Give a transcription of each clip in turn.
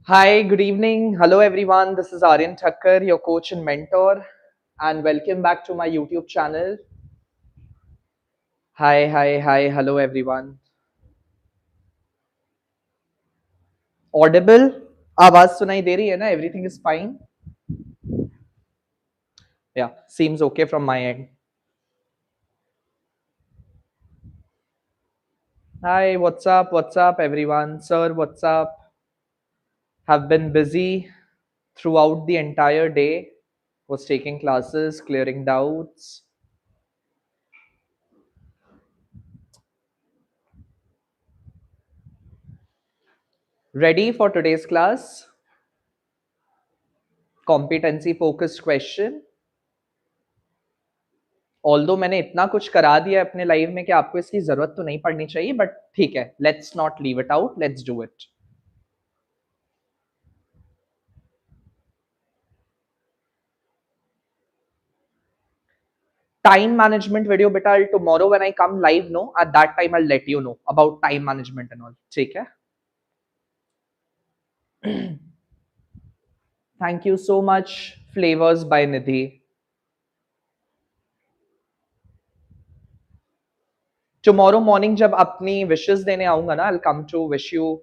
Hi, good evening. Hello, everyone. This is Aryan Thakkar, your coach and mentor, and welcome back to my YouTube channel. Hi, hi, hi. Hello, everyone. Audible? आवाज सुनाई दे रही है ना? Everything is fine? Yeah, seems okay from my end. Hi, what's up? What's up, everyone? Sir, what's up? Have been busy throughout the entire day. Was taking classes, clearing doubts. Ready for today's class? Competency focused question. Although मैंने इतना कुछ करा दिया है अपने life में कि आपको इसकी जरूरत तो नहीं पड़नी चाहिए, बट ठीक है, let's not leave it out, let's do it. Time management video beta, I'll tomorrow when I come live, no, at that time I'll let you know about time management and all. ठीक है. Thank you so much. Flavors by Nidhi. Tomorrow morning जब अपनी wishes देने आऊंगा ना, I'll come to wish you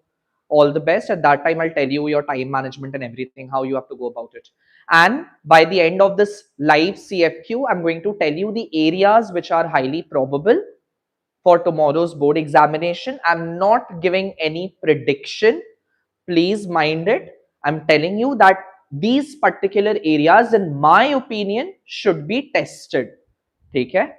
all the best. At that time I'll tell you your time management and everything, how you have to go about it. And by the end of this live CFQ, I'm going to tell you the areas which are highly probable for tomorrow's board examination. I'm not giving any prediction, please mind it. I'm telling you that these particular areas in my opinion should be tested. ठीक है.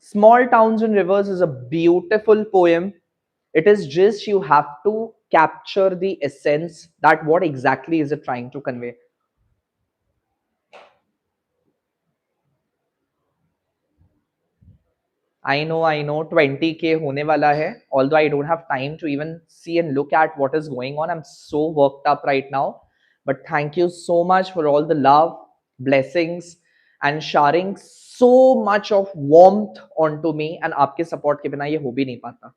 Small Towns and Rivers is a beautiful poem. It is just you have to capture the essence that what exactly is it trying to convey. I know 20K होने वाला है. Although I don't have time to even see and look at what is going on. I'm so worked up right now. But thank you so much for all the love, blessings, and sharing so much of warmth onto me. And आपके support के बिना ये हो भी नहीं पाता.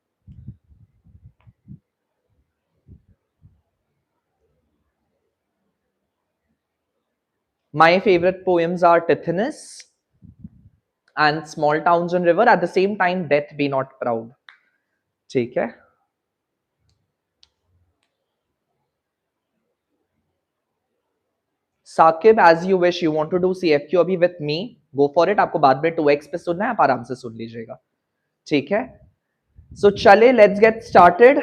My favorite poems are Tithonus and Small Towns and River. At the same time, Death Be Not Proud. ठीक है. Saqib, as you wish, you want to do CFQ अभी with me, go for it. आपको बाद में 2x पे सुनना है, आप आराम से सुन लीजिएगा. ठीक है. So चले, let's get started.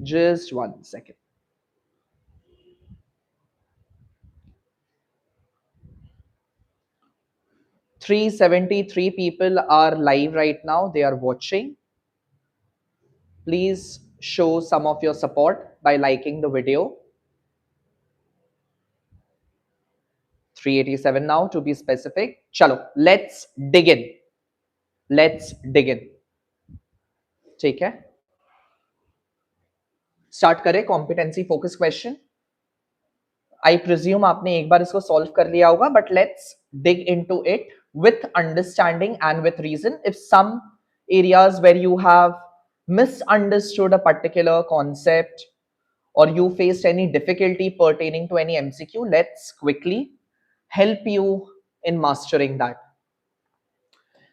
Just 1 second. $373 people are live right now. They are watching. Please show some of your support by liking the video. 387 now to be specific. Chalo, let's dig in. Let's dig in. ठीक है. Start करें competency focus question. I presume आपने एक बार इसको solve कर लिया होगा, but let's dig into it with understanding and with reason. If some areas where you have misunderstood a particular concept or you faced any difficulty pertaining to any MCQ, let's quickly help you in mastering that.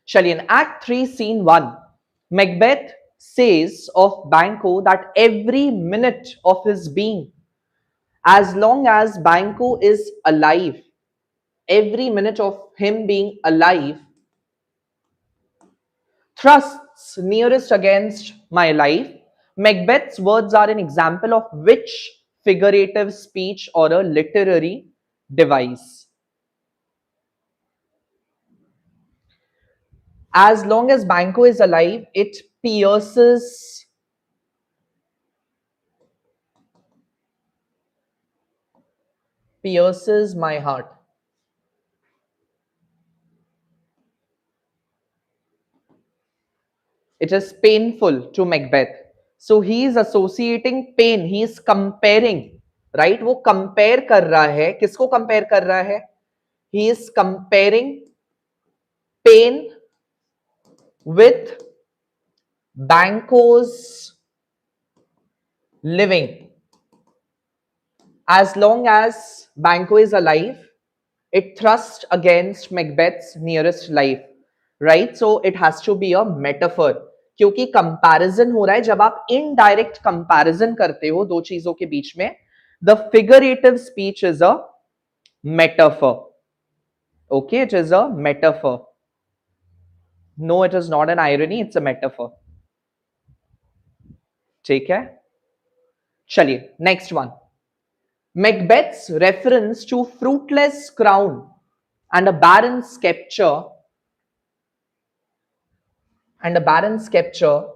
Chaliye, in Act 3, Scene 1, Macbeth says of Banquo that every minute of his being, as long as Banquo is alive, every minute of him being alive thrusts nearest against my life. Macbeth's words are an example of which figurative speech or a literary device? As long as Banquo is alive, it pierces my heart. It is painful to Macbeth. So he is associating pain, he is comparing, right? वो compare कर रहा है, किसको compare कर रहा है? He is comparing pain with Banquo's living. As long as Banquo is alive, it thrusts against Macbeth's nearest life, right? So it has to be a metaphor. क्योंकि comparison हो रहा है, जब आप इनडायरेक्ट कंपैरिजन करते हो दो चीजों के बीच में, the figurative speech is a metaphor. Okay, it is a metaphor. No, it is not an irony, it's a metaphor. ठीक है, चलिए next one. Macbeth's reference to fruitless crown and a barren sceptre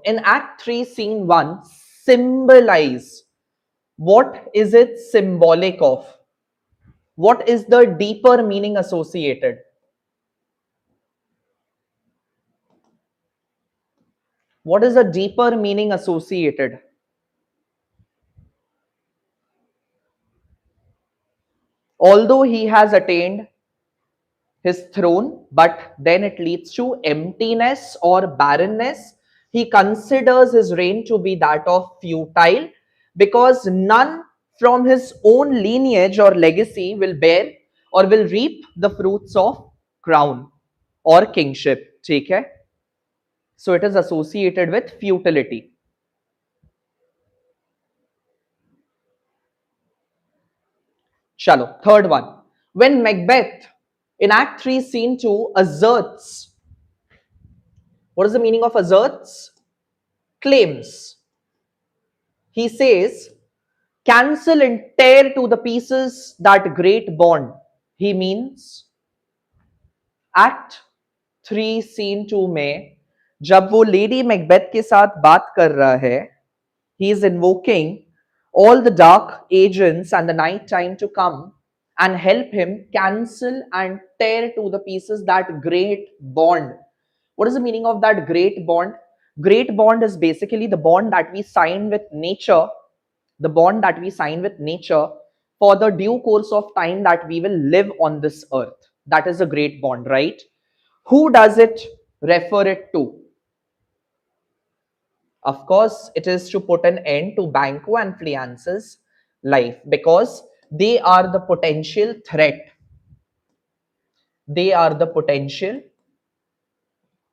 in Act 3, Scene 1 symbolize. What is it symbolic of? What is the deeper meaning associated? What is the deeper meaning associated? Although he has attained his throne, but then it leads to emptiness or barrenness. He considers his reign to be that of futile because none from his own lineage or legacy will bear or will reap the fruits of crown or kingship. ठीक है? So it is associated with futility. Chalo, third one. When Macbeth in Act 3, Scene 2 asserts, what is the meaning of asserts? Claims. He says, cancel and tear to the pieces that great bond. He means Act 3 Scene 2 में जब वो lady Macbeth के साथ बात कर रहा है, he is invoking all the dark agents and the night time to come and help him cancel and tear to the pieces that great bond. What is the meaning of that great bond? Great bond is basically the bond that we sign with nature, the bond that we sign with nature for the due course of time that we will live on this earth. That is a great bond, right? Who does it refer it to? Of course, it is to put an end to Banquo and Fleance's life because they are the potential threat. They are the potential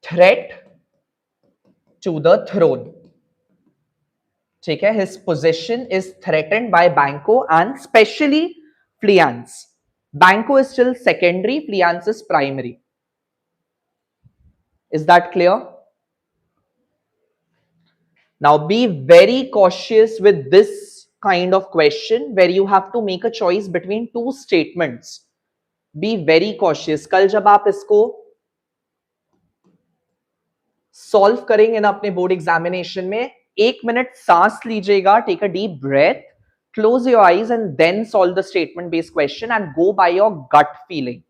threat to the throne. ठीक है? His position is threatened by Banquo and especially Fleance. Banquo is still secondary, Fleance is primary. Is that clear? Now be very cautious with this kind of question where you have to make a choice between two statements. Be very cautious. कल जब आप इसको solve करेंगे ना अपने board examination में, 1 minute सांस लीजिएगा, take a deep breath, close your eyes and then solve the statement based question and go by your gut feeling.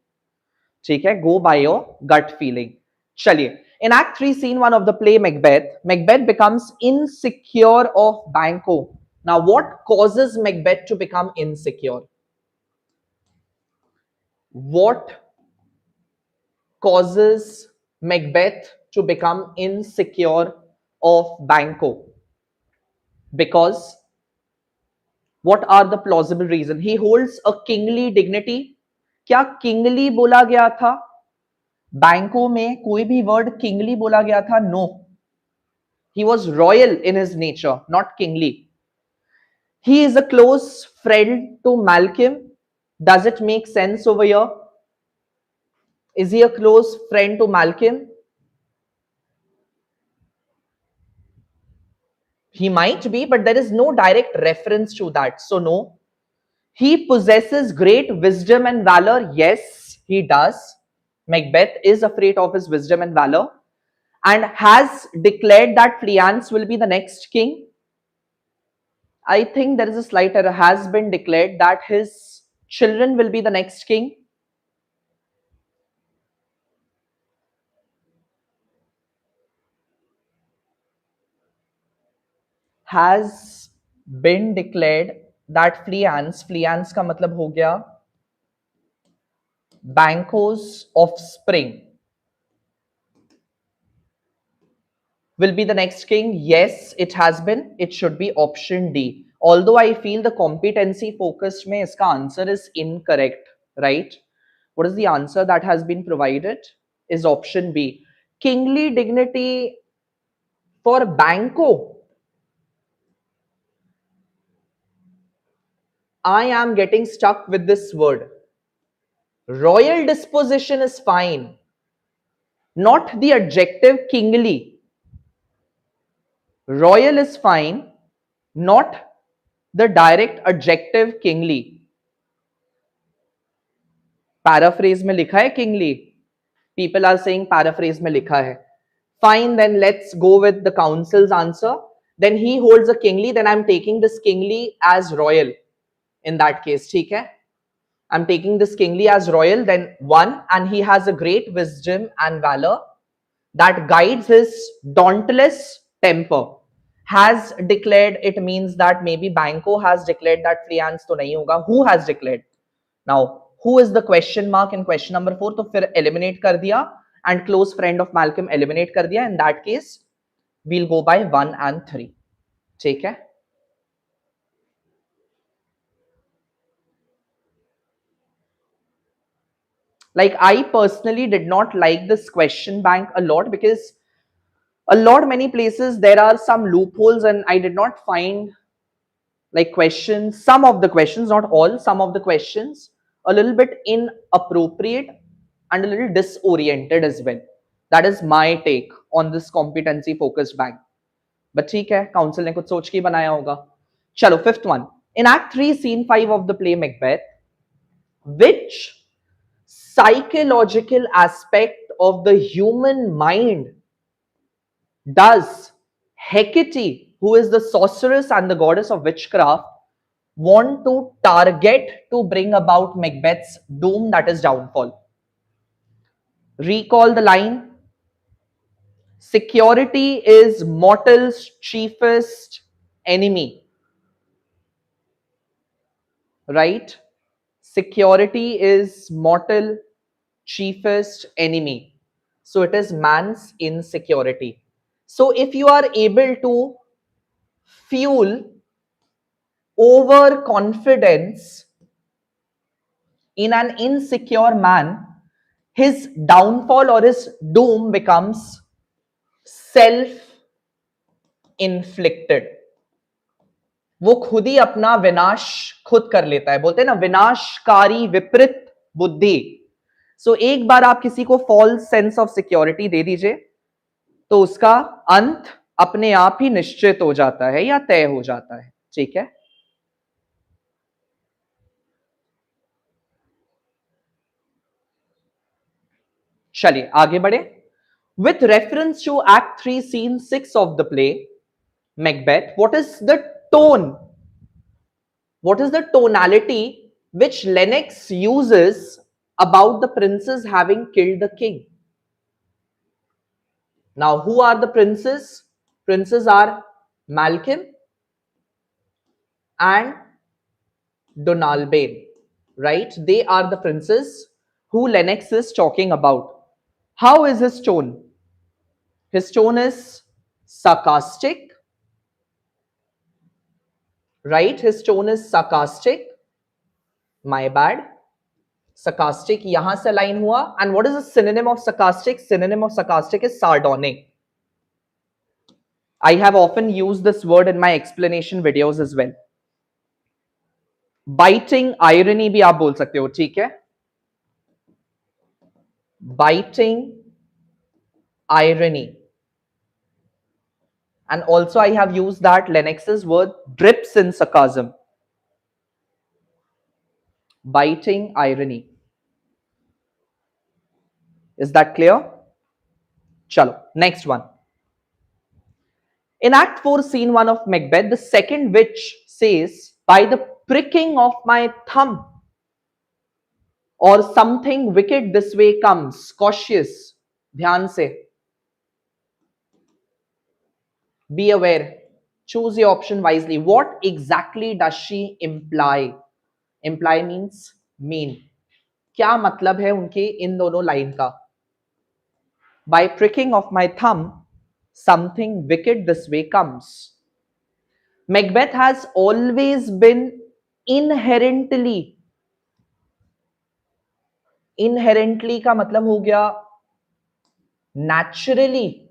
ठीक है? Go by your gut feeling. चलिए, in Act 3, Scene 1 of the play Macbeth, Macbeth becomes insecure of Banquo. Now, what causes Macbeth to become insecure? What causes Macbeth to become insecure of Banquo? Because what are the plausible reasons? He holds a kingly dignity. क्या kingly बोला गया था? Banquo में कोई भी word kingly बोला गया था? No. He was royal in his nature, not kingly. He is a close friend to Malcolm. Does it make sense over here? Is he a close friend to Malcolm? He might be, but there is no direct reference to that. So, no. He possesses great wisdom and valor. Yes, he does. Macbeth is afraid of his wisdom and valor and has declared that Fleance will be the next king. I think there is a slight error. Has been declared that his children will be the next king. has been declared that fleance का मतलब हो गया Banquo's offspring will be the next king. Yes, it has been. It should be option D. Although I feel the competency focused mein iska answer is incorrect, right? What is the answer that has been provided? Is option B. Kingly dignity for Banquo. I am getting stuck with this word. Royal disposition is fine, not the adjective kingly. Royal is fine, not the direct adjective kingly. Paraphrase में लिखा है kingly. People are saying paraphrase में लिखा है. Fine, then let's go with the council's answer. Then he holds a kingly, then I'm taking this kingly as royal. In that case, ठीक है? I'm taking this kingly as royal, then one, and he has a great wisdom and valor that guides his dauntless temper. Has declared, it means that maybe Banco has declared that Fleance तो नहीं होगा. Who has declared? Now, who is the question mark in question number 4? तो फिर eliminate कर दिया and close friend of Malcolm eliminate कर दिया. In that case, we'll go by 1 and 3. ठीक है? Like, I personally did not like this question bank a lot because many places there are some loopholes and I did not find like questions, some of the questions, not all, some of the questions a little bit inappropriate and a little disoriented as well. That is my take on this competency focused bank. But ठीक है, council ने कुछ सोच के बनाया होगा. चलो, fifth one. In Act 3, Scene 5 of the play Macbeth, which psychological aspect of the human mind does Hecate, who is the sorceress and the goddess of witchcraft, want to target to bring about Macbeth's doom, that is downfall? Recall the line. Security is mortal's chiefest enemy. Right? Security is mortal chiefest enemy. So it is man's insecurity. So if you are able to fuel overconfidence in an insecure man, his downfall or his doom becomes self-inflicted. वो खुद ही अपना विनाश खुद कर लेता है. बोलते हैं ना, विनाशकारी विपरीत बुद्धि. सो एक बार आप किसी को फॉल्स सेंस ऑफ सिक्योरिटी दे दीजिए तो उसका अंत अपने आप ही निश्चित हो जाता है या तय हो जाता है. ठीक है? चलिए आगे बढ़े. With reference to Act 3, Scene 6 of the play Macbeth, what is the tone? What is the tonality which Lennox uses about the princes having killed the king? Now, who are the princes? Princes are Malcolm and Donalbain, right? They are the princes who Lennox is talking about. How is his tone? His tone is sarcastic, right? His tone is sarcastic. My bad. Sarcastic yahan se line hua. And what is the synonym of sarcastic? Synonym of sarcastic is sardonic. I have often used this word in my explanation videos as well. Biting irony भी आप बोल सकते हो, ठीक है? Biting irony. And also I have used that Lennox's word drips in sarcasm. Biting irony. Is that clear? Chalo, next one. In Act 4, Scene 1 of Macbeth, the second witch says, by the pricking of my thumb, or something wicked this way comes. Cautious. Dhyan se. Be aware. Choose your option wisely. What exactly does she imply? Imply means mean. क्या मतलब है उनके इन दोनों line का? By pricking of my thumb, something wicked this way comes. Macbeth has always been inherently, inherently का मतलब हो गया naturally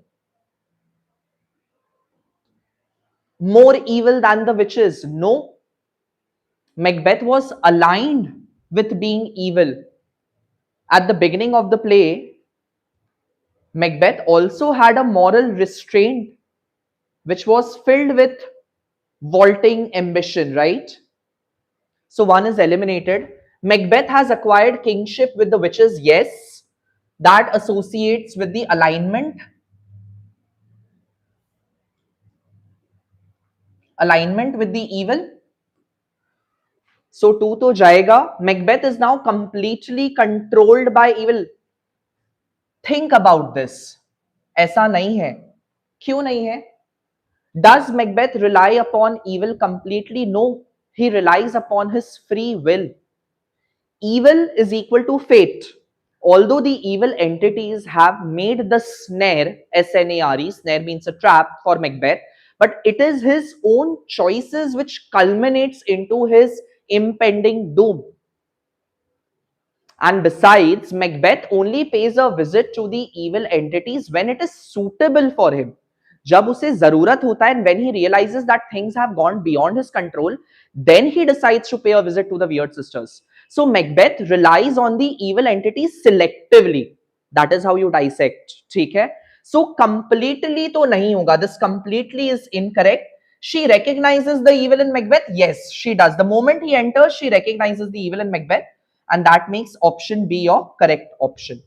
more evil than the witches. No, Macbeth was aligned with being evil. At the beginning of the play, Macbeth also had a moral restraint which was filled with vaulting ambition, right? So one is eliminated. Macbeth has acquired kingship with the witches, yes. That associates with the alignment. Alignment with the evil. So two to jayega. Macbeth is now completely controlled by evil. Think about this. ऐसा नहीं है. क्यों नहीं है? Does Macbeth rely upon evil completely? No. He relies upon his free will. Evil is equal to fate. Although the evil entities have made the snare, snare, snare means a trap for Macbeth, but it is his own choices which culminates into his impending doom. And besides, Macbeth only pays a visit to the evil entities when it is suitable for him. जब उसे जरूरत होता है, and when he realizes that things have gone beyond his control, then he decides to pay a visit to the weird sisters. So Macbeth relies on the evil entities selectively. That is how you dissect. ठीक है? So completely तो नहीं होगा. This completely is incorrect. She recognizes the evil in Macbeth. Yes, she does. The moment he enters, she recognizes the evil in Macbeth, and that makes option B your correct option.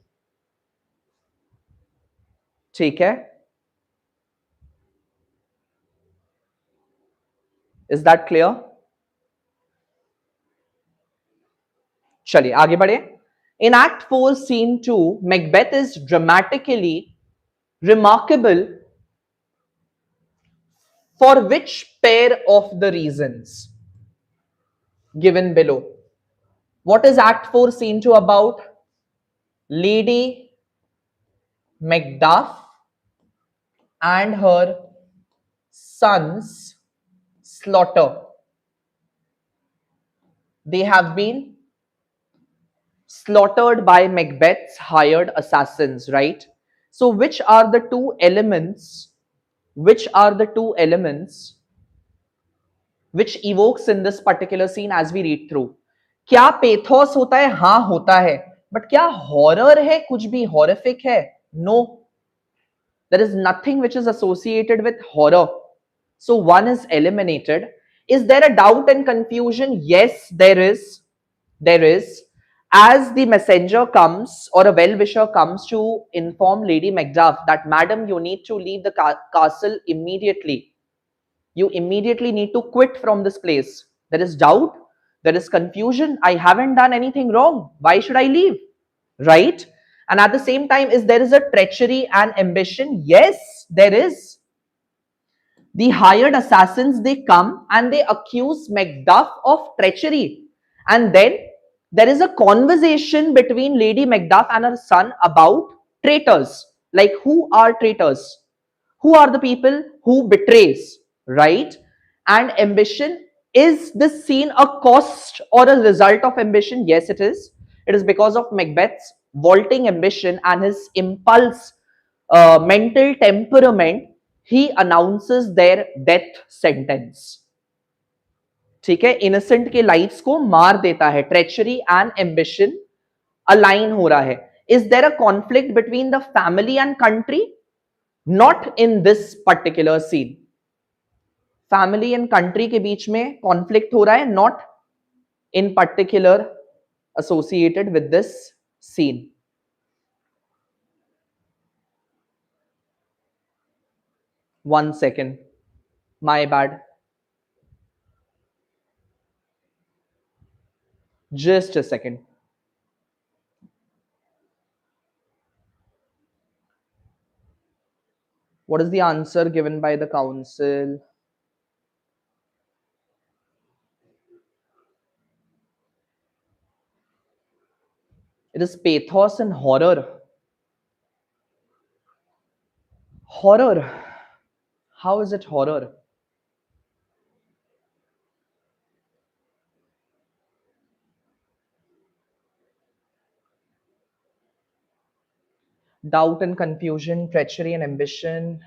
ठीक है? Is that clear? चलिए आगे बढ़े. In Act 4, Scene 2, Macbeth is dramatically remarkable for which pair of the reasons given below? What is Act 4, Scene 2 about? Lady Macduff and her sons slaughter. They have been slaughtered by Macbeth's hired assassins, right? So which are the two elements, which are the two elements which evokes in this particular scene as we read through? क्या pathos होता है? हाँ होता है. But क्या horror है? कुछ भी हॉरिफिक है? No. There is nothing which is associated with horror. So one is eliminated. Is there a doubt and confusion? Yes, there is. There is. As the messenger comes or a well-wisher comes to inform Lady Macduff that, Madam, you need to leave the castle immediately. You immediately need to quit from this place. There is doubt. There is confusion. I haven't done anything wrong. Why should I leave? Right? And at the same time, is there is a treachery and ambition? Yes, there is. The hired assassins, they come and they accuse Macduff of treachery. And then there is a conversation between Lady Macduff and her son about traitors. Like, who are traitors? Who are the people who betrays, right? And ambition, is this scene a cost or a result of ambition? Yes, it is. It is because of Macbeth's vaulting ambition and his impulse, mental temperament. He announces their death sentence. ठीक है? Innocent के lives को मार देता है. Treachery and ambition align हो रहा है. Is there a conflict between the family and country? Not in this particular scene. Family and country के बीच में कॉन्फ्लिक्ट हो रहा है, not in particular associated with this scene. One second. My bad. Just a second. What is the answer given by the council? It is pathos and horror. Horror. How is it horror? Doubt and confusion, treachery and ambition.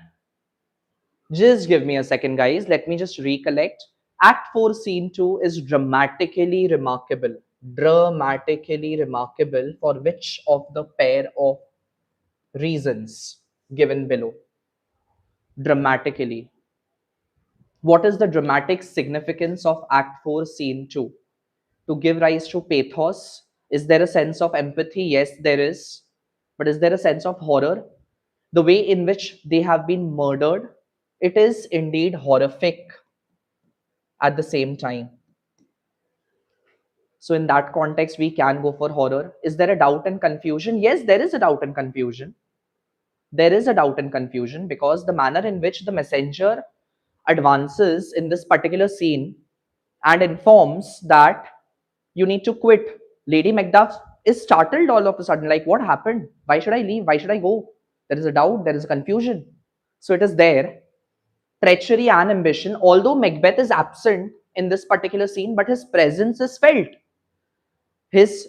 Just give me a second, guys. Let me just recollect. Act 4, Scene 2 is dramatically remarkable. Dramatically remarkable for which of the pair of reasons given below? Dramatically. What is the dramatic significance of Act 4, Scene 2? To give rise to pathos. Is there a sense of empathy? Yes, there is. But is there a sense of horror? The way in which they have been murdered, it is indeed horrific at the same time. So in that context, we can go for horror. Is there a doubt and confusion? Yes, there is a doubt and confusion. There is a doubt and confusion because the manner in which the messenger advances in this particular scene and informs that you need to quit. Lady Macduff is startled all of a sudden, like, what happened? Why should I leave? Why should I go? There is a doubt, there is a confusion. So it is there. Treachery and ambition, although Macbeth is absent in this particular scene, but his presence is felt. His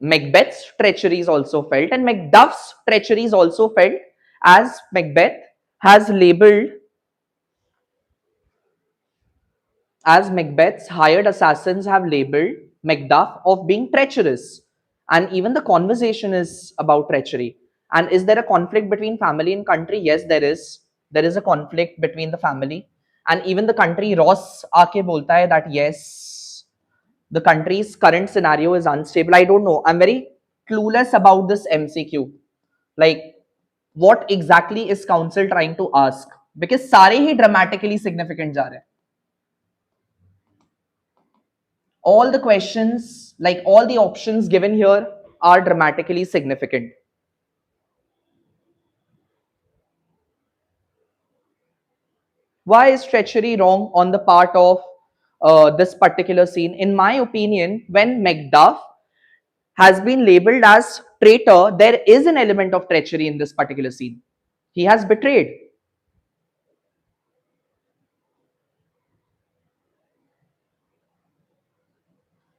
Macbeth's treachery is also felt, and Macduff's treachery is also felt, as Macbeth has labeled, as Macbeth's hired assassins have labeled Macduff of being treacherous. And even the conversation is about treachery. And is there a conflict between family and country? Yes, there is. There is a conflict between the family. And even the country, Ross aake bolta hai that yes, the country's current scenario is unstable. I don't know. I'm very clueless about this MCQ. Like, what exactly is council trying to ask? Because सारे ही dramatically significant जा रहे हैं. All the questions, like all the options given here, are dramatically significant. Why is treachery wrong on the part of this particular scene? In my opinion, when Macduff has been labeled as traitor, there is an element of treachery in this particular scene. He has betrayed.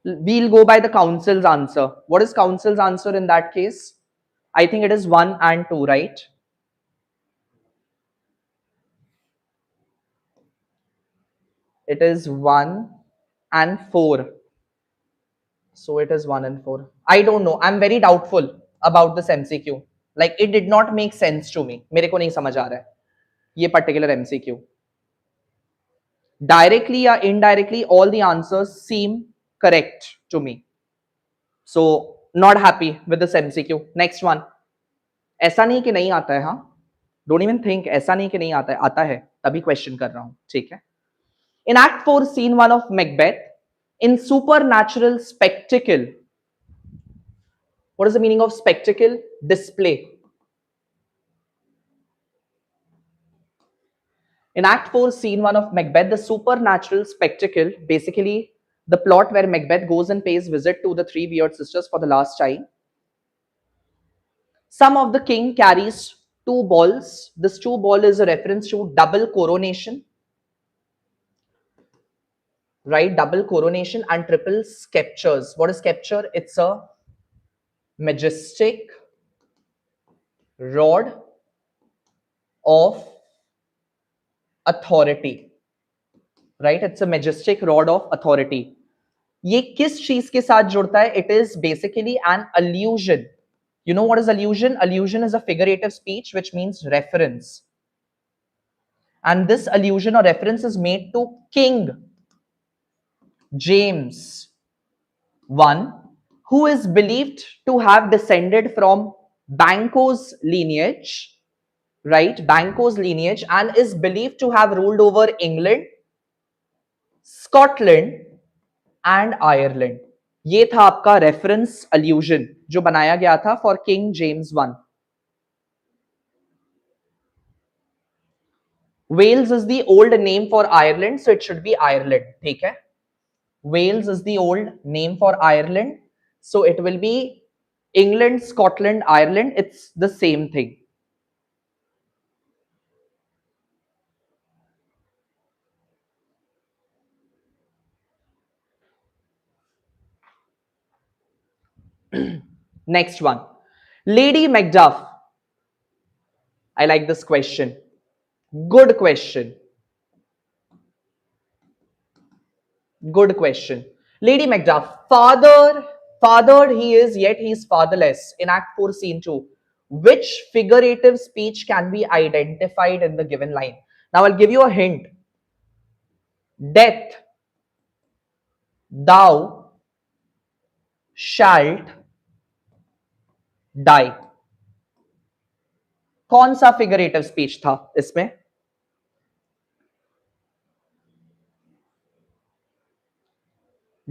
We'll go by the council's answer. What is council's answer in that case? I think it is 1 and 2, right? It is 1 and 4. So it is 1 and 4. I don't know. I'm very doubtful about this MCQ. Like, it did not make sense to me. मेरे को नहीं समझ आ रहा है ये particular MCQ. Directly or indirectly, all the answers seem correct to me. So not happy with this MCQ. Next one. ऐसा नहीं कि नहीं आता है, हाँ. Don't even think. ऐसा नहीं कि नहीं आता है, आता है. तभी question कर रहा हूँ. ठीक है. In Act 4, Scene 1 of Macbeth, in supernatural spectacle. What is the meaning of spectacle? Display. In Act 4, Scene 1 of Macbeth, the supernatural spectacle, basically the plot where Macbeth goes and pays visit to the three weird sisters for the last time. Some of the king carries two balls. This two ball is a reference to double coronation. Right? Double coronation and triple scepters. What is scepter? It's a majestic rod of authority. Right? It's a majestic rod of authority. ये किस चीज के साथ जुड़ता है? It is basically an allusion. You know what is allusion? Allusion is a figurative speech which means reference. And this allusion or reference is made to King James I, who is believed to have descended from Banquo's lineage, right? Banquo's lineage, and is believed to have ruled over England, Scotland, and Ireland. ये था आपका reference allusion जो बनाया गया था for king James one. Wales is the old name for Ireland, so it should be Ireland. ठीक है? Wales is the old name for Ireland, so it will be England, Scotland, Ireland, it's the same thing. Next one. Lady Macbeth. I like this question. Good question. Good question. Lady Macbeth. Fathered he is, yet he is fatherless. In Act 4, Scene 2. Which figurative speech can be identified in the given line? Now I'll give you a hint. Death, thou shalt die. कौन सा figurative speech था इसमें?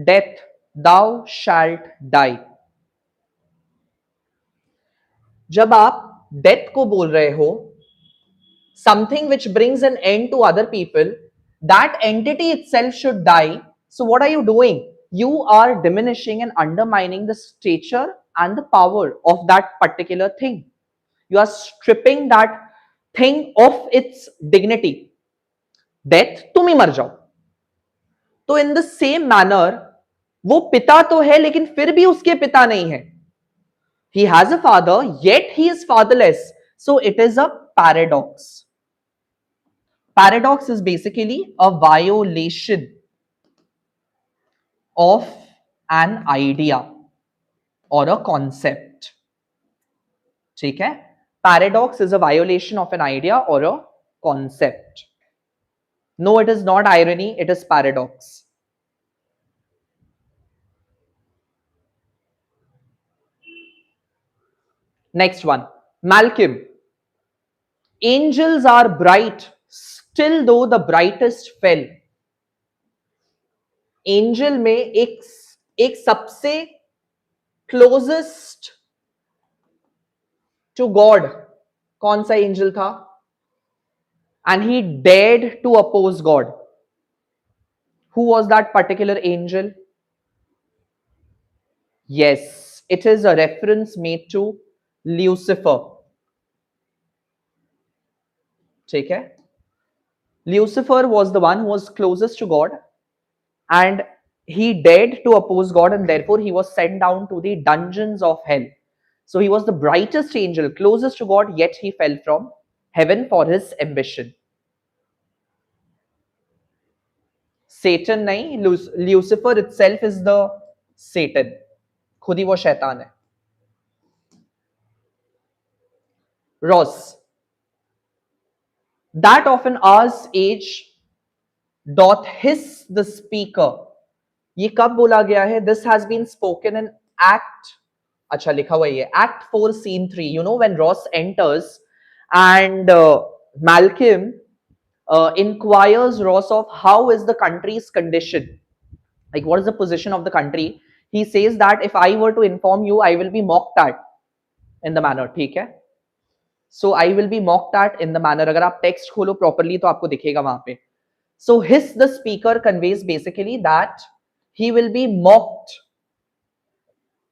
Death, thou shalt die. जब आप death को बोल रहे हो, something which brings an end to other people, that entity itself should die. So what are you doing? You are diminishing and undermining the stature and the power of that particular thing. You are stripping that thing of its dignity. Death, तुम ही मर जाओ. तो in the same manner, वो पिता तो है लेकिन फिर भी उसके पिता नहीं है. He has a father, yet he is fatherless. So it is a paradox. Paradox is basically a violation of an idea or a concept. ठीक है? Paradox is a violation of an idea or a concept. No, it is not irony, it is paradox. Next one. Malcolm. Angels are bright, still though the brightest fell. Angel में एक सबसे closest to God कौन सा angel था? And he dared to oppose God. Who was that particular angel? Yes, it is a reference made to Lucifer. ठीक है? Lucifer was the one who was closest to God and he dared to oppose God and therefore he was sent down to the dungeons of hell. So he was the brightest angel, closest to God, yet he fell from heaven for his ambition. Satan नहीं, Lucifer itself is the Satan. खुद ही वो शैतान है. Ross. That of an hour's age doth hiss the speaker. ये कब बोला गया है? This has been spoken in Act. अच्छा लिखा हुआ है Act 4 Scene 3. You know when Ross enters and Malcolm inquires Ross of how is the country's condition, like what is the position of the country. He says that if I were to inform you, I will be mocked at in the manner. ठीक है? So I will be mocked at in the manner. अगर आप text खोलो properly तो आपको दिखेगा वहां पे. So hiss the speaker conveys basically that he will be mocked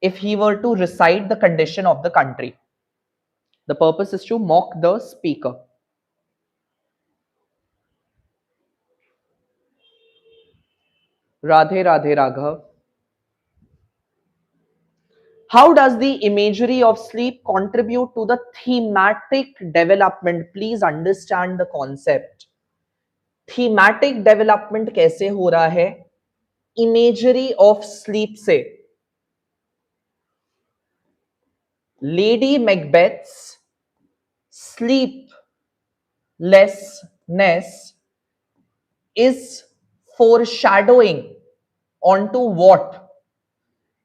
if he were to recite the condition of the country. The purpose is to mock the speaker. Radhe Radhe Raghav. How does the imagery of sleep contribute to the thematic development? Please understand the concept. Thematic development कैसे हो रहा है? Imagery of sleep से. Lady Macbeth's sleeplessness is foreshadowing onto what?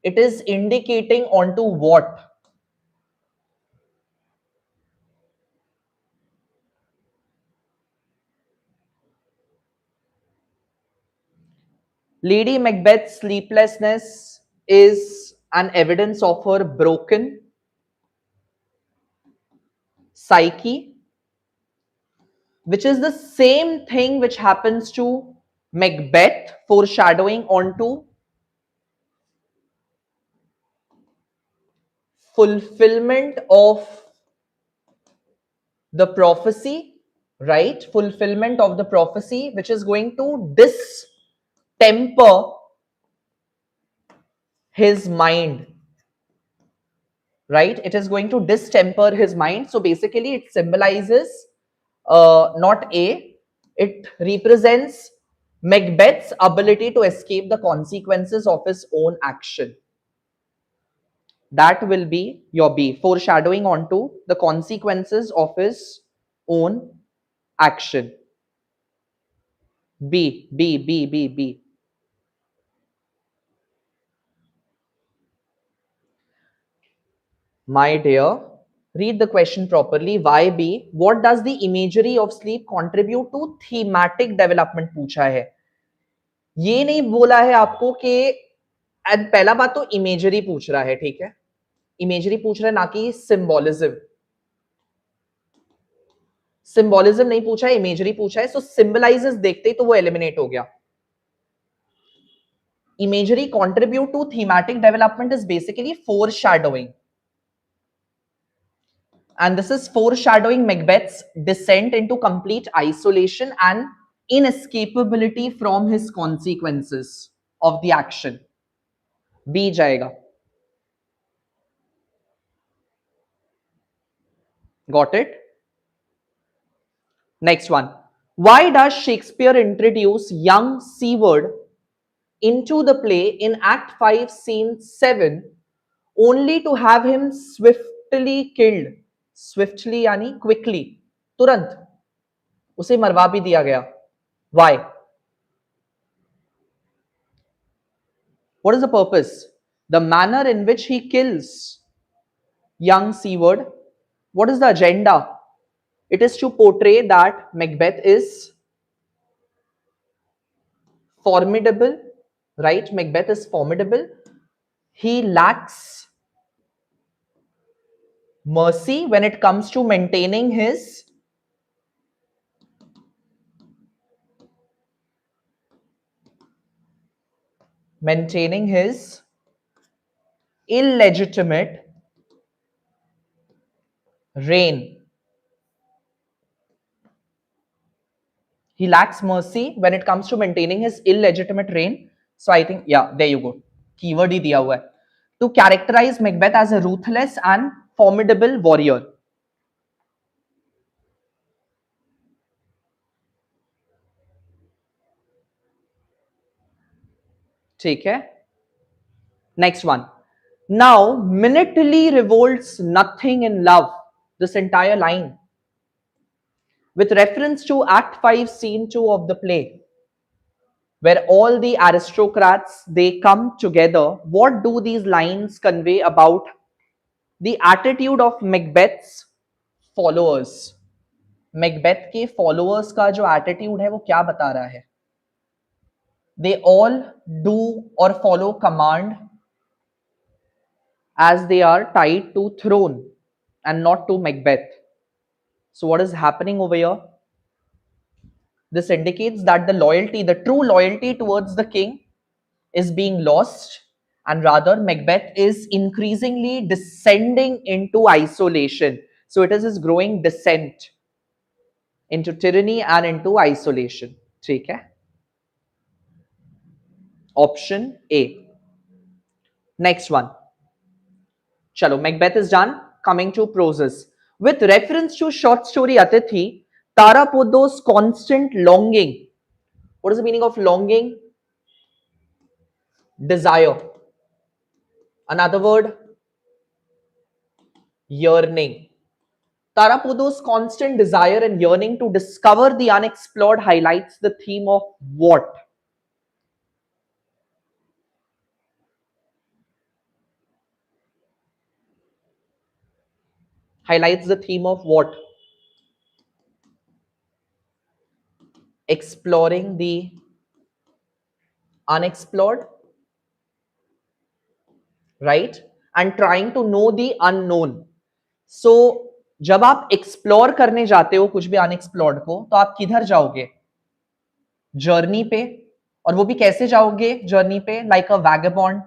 It is indicating onto what? Lady Macbeth's sleeplessness is an evidence of her broken psyche, which is the same thing which happens to Macbeth, foreshadowing onto fulfillment of the prophecy, right? Fulfillment of the prophecy, which is going to distemper his mind, right? It is going to distemper his mind. So basically it symbolizes not A, it represents Macbeth's ability to escape the consequences of his own action. That will be your B, foreshadowing onto the consequences of his own action. B, B, B, B, B. My dear, read the question properly. Why B? What does the imagery of sleep contribute to thematic development? पूछा है. ये नहीं बोला है आपको कि पहला बात तो इमेजरी पूछ रहा है, ठीक है? इमेजरी पूछ रहा है ना कि सिंबोलिज्म. सिंबोलिज्म नहीं पूछा है, इमेजरी पूछा है. सो सिंबलाइजेस देखते ही तो वो एलिमिनेट हो गया. Imagery contribute to thematic development is basically foreshadowing. And this is foreshadowing Macbeth's descent into complete isolation and inescapability from his consequences of the action. B jayega. Got it? Next one. Why does Shakespeare introduce young Seward into the play in Act 5, Scene 7, only to have him swiftly killed? Swiftly यानी quickly, तुरंत उसे मरवा भी दिया गया. Why? What is the purpose? The manner in which he kills young Seward. What is the agenda? It is to portray that Macbeth is formidable, right? Macbeth is formidable. He lacks mercy when it comes to maintaining his illegitimate reign. He lacks mercy when it comes to maintaining his illegitimate reign. So I think, yeah, there you go. Keyword ही दिया हुआ है. To characterize Macbeth as a ruthless and formidable warrior. ठीक है? Next one. Now, minutely revolts nothing in love. This entire line. With reference to Act 5, Scene 2 of the play, where all the aristocrats, they come together. What do these lines convey about the attitude of Macbeth's followers? Macbeth के followers का जो attitude है वो क्या बता रहा है? They all do or follow command as they are tied to throne and not to Macbeth. So what is happening over here? This indicates that the loyalty, the true loyalty towards the king is being lost, and rather Macbeth is increasingly descending into isolation. So it is his growing descent into tyranny and into isolation. ठीक है? Option A. Next one. Chalo, Macbeth is done. Coming to Proses. With reference to short story Atithi, Tarapodo's constant longing. What is the meaning of longing? Desire. Another word, yearning. Tarapodo's constant desire and yearning to discover the unexplored highlights the theme of what? Highlights the theme of what? Exploring the unexplored, right? And trying to know the unknown. So, जब आप explore करने जाते हो कुछ भी unexplored को, तो आप किधर जाओगे? जर्नी पे. और वो भी कैसे जाओगे जर्नी पे? Like a vagabond.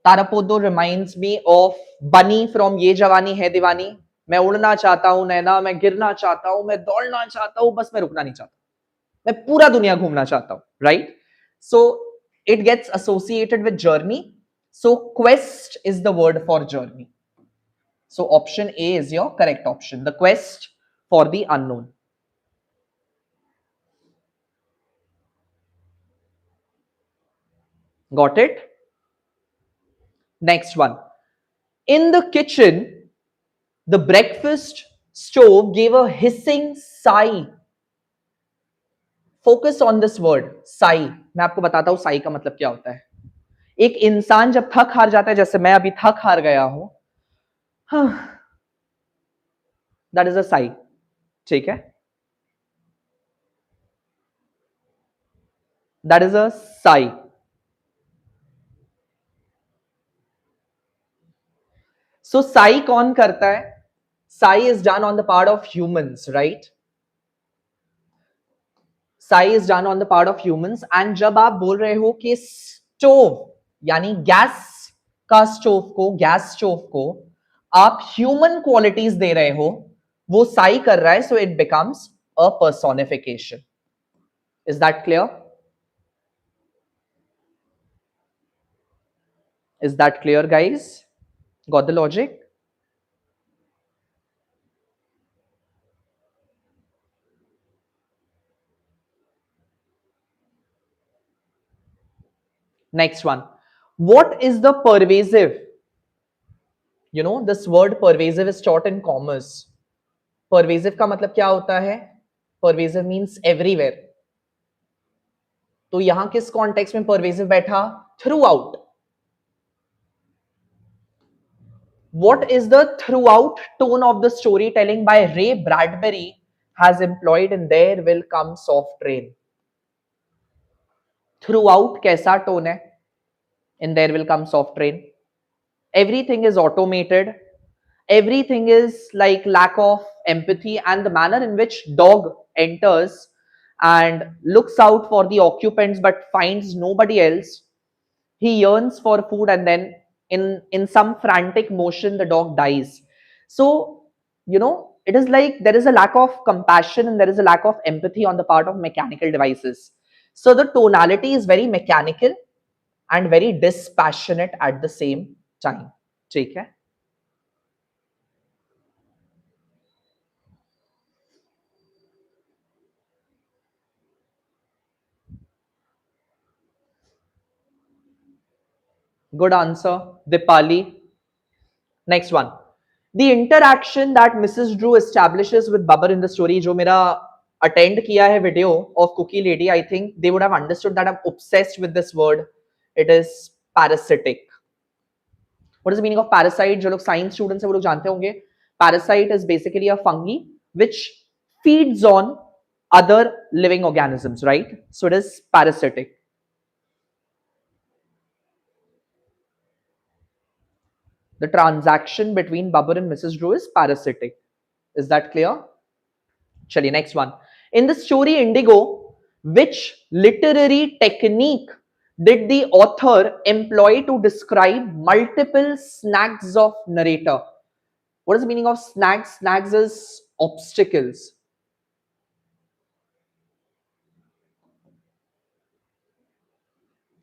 Tarapodo reminds me of Bunny from Yeh Jawaani है दीवानी. मैं उड़ना चाहता हूं नैना, मैं गिरना चाहता हूं, मैं दौड़ना चाहता हूं, बस मैं रुकना नहीं चाहता, मैं पूरा दुनिया घूमना चाहता हूं. Right. So it gets associated with journey. So quest is the word for journey. So option A is your correct option, the quest for the unknown. Got it? Next one. In the kitchen, the breakfast stove gave a hissing sigh. Focus on this word, sigh. मैं आपको बताता हूं sigh का मतलब क्या होता है. एक इंसान जब थक हार जाता है, जैसे मैं अभी थक हार गया हूं, दैट इज अ साई. ठीक है, दैट इज अ साई. सो साई कौन करता है? Sai is done on the part of humans. Right. Sai is done on the part of humans. And जब आप बोल रहे हो कि स्टोव यानी गैस का स्टोव को, गैस स्टोव को आप ह्यूमन क्वालिटीज दे रहे हो, वो साई कर रहा है. So it becomes a personification. Is that clear? Is that clear, guys? Got the logic? Next one. What is the pervasive? You know, this word pervasive is taught in commerce. Pervasive का मतलब क्या होता है? Pervasive means everywhere. तो यहां किस context में pervasive बैठा? Throughout. What is the throughout tone of the storytelling by Ray Bradbury has employed in There Will Come Soft Rain? Throughout कैसा tone है in There Will Come Soft Rain? Everything is automated, everything is like lack of empathy, and the manner in which dog enters and looks out for the occupants but finds nobody else. He yearns for food, and then in some frantic motion the dog dies. So it is like there is a lack of compassion and there is a lack of empathy on the part of mechanical devices. So the tonality is very mechanical and very dispassionate at the same time. ठीक है. Good answer, Dipali. Next one. The interaction that Mrs. Drew establishes with Babur in the story, जो मेरा attend किया है video of Cookie Lady, I think they would have understood that I'm obsessed with this word. It is parasitic. What is the meaning of parasite? जो लोग science students हैं वो लोग जानते होंगे. Parasite is basically a fungi which feeds on other living organisms, right? So it is parasitic. The transaction between Babur and Mrs. Drew is parasitic. Is that clear? Chaliye, next one. In the story Indigo, which literary technique did the author employ to describe multiple snags of narrator? What is the meaning of snags? Snags is obstacles.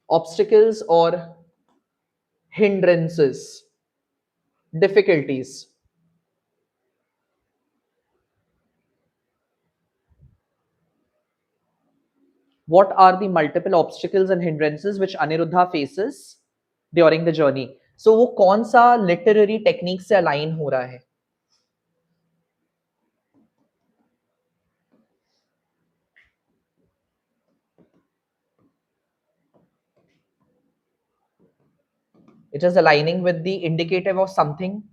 Obstacles or hindrances, difficulties. What are the multiple obstacles and hindrances which Aniruddha faces during the journey? So वो कौन सा literary technique से align हो रहा है? It is aligning with the indicative of something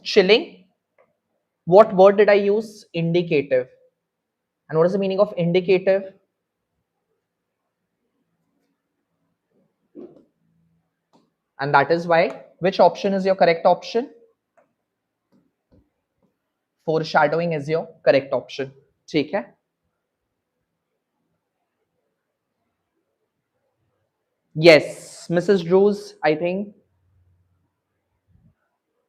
chilling. What word did I use? Indicative. And what is the meaning of indicative? And that is why, which option is your correct option? Foreshadowing is your correct option. ठीक है? Yes. Mrs. Drews, I think.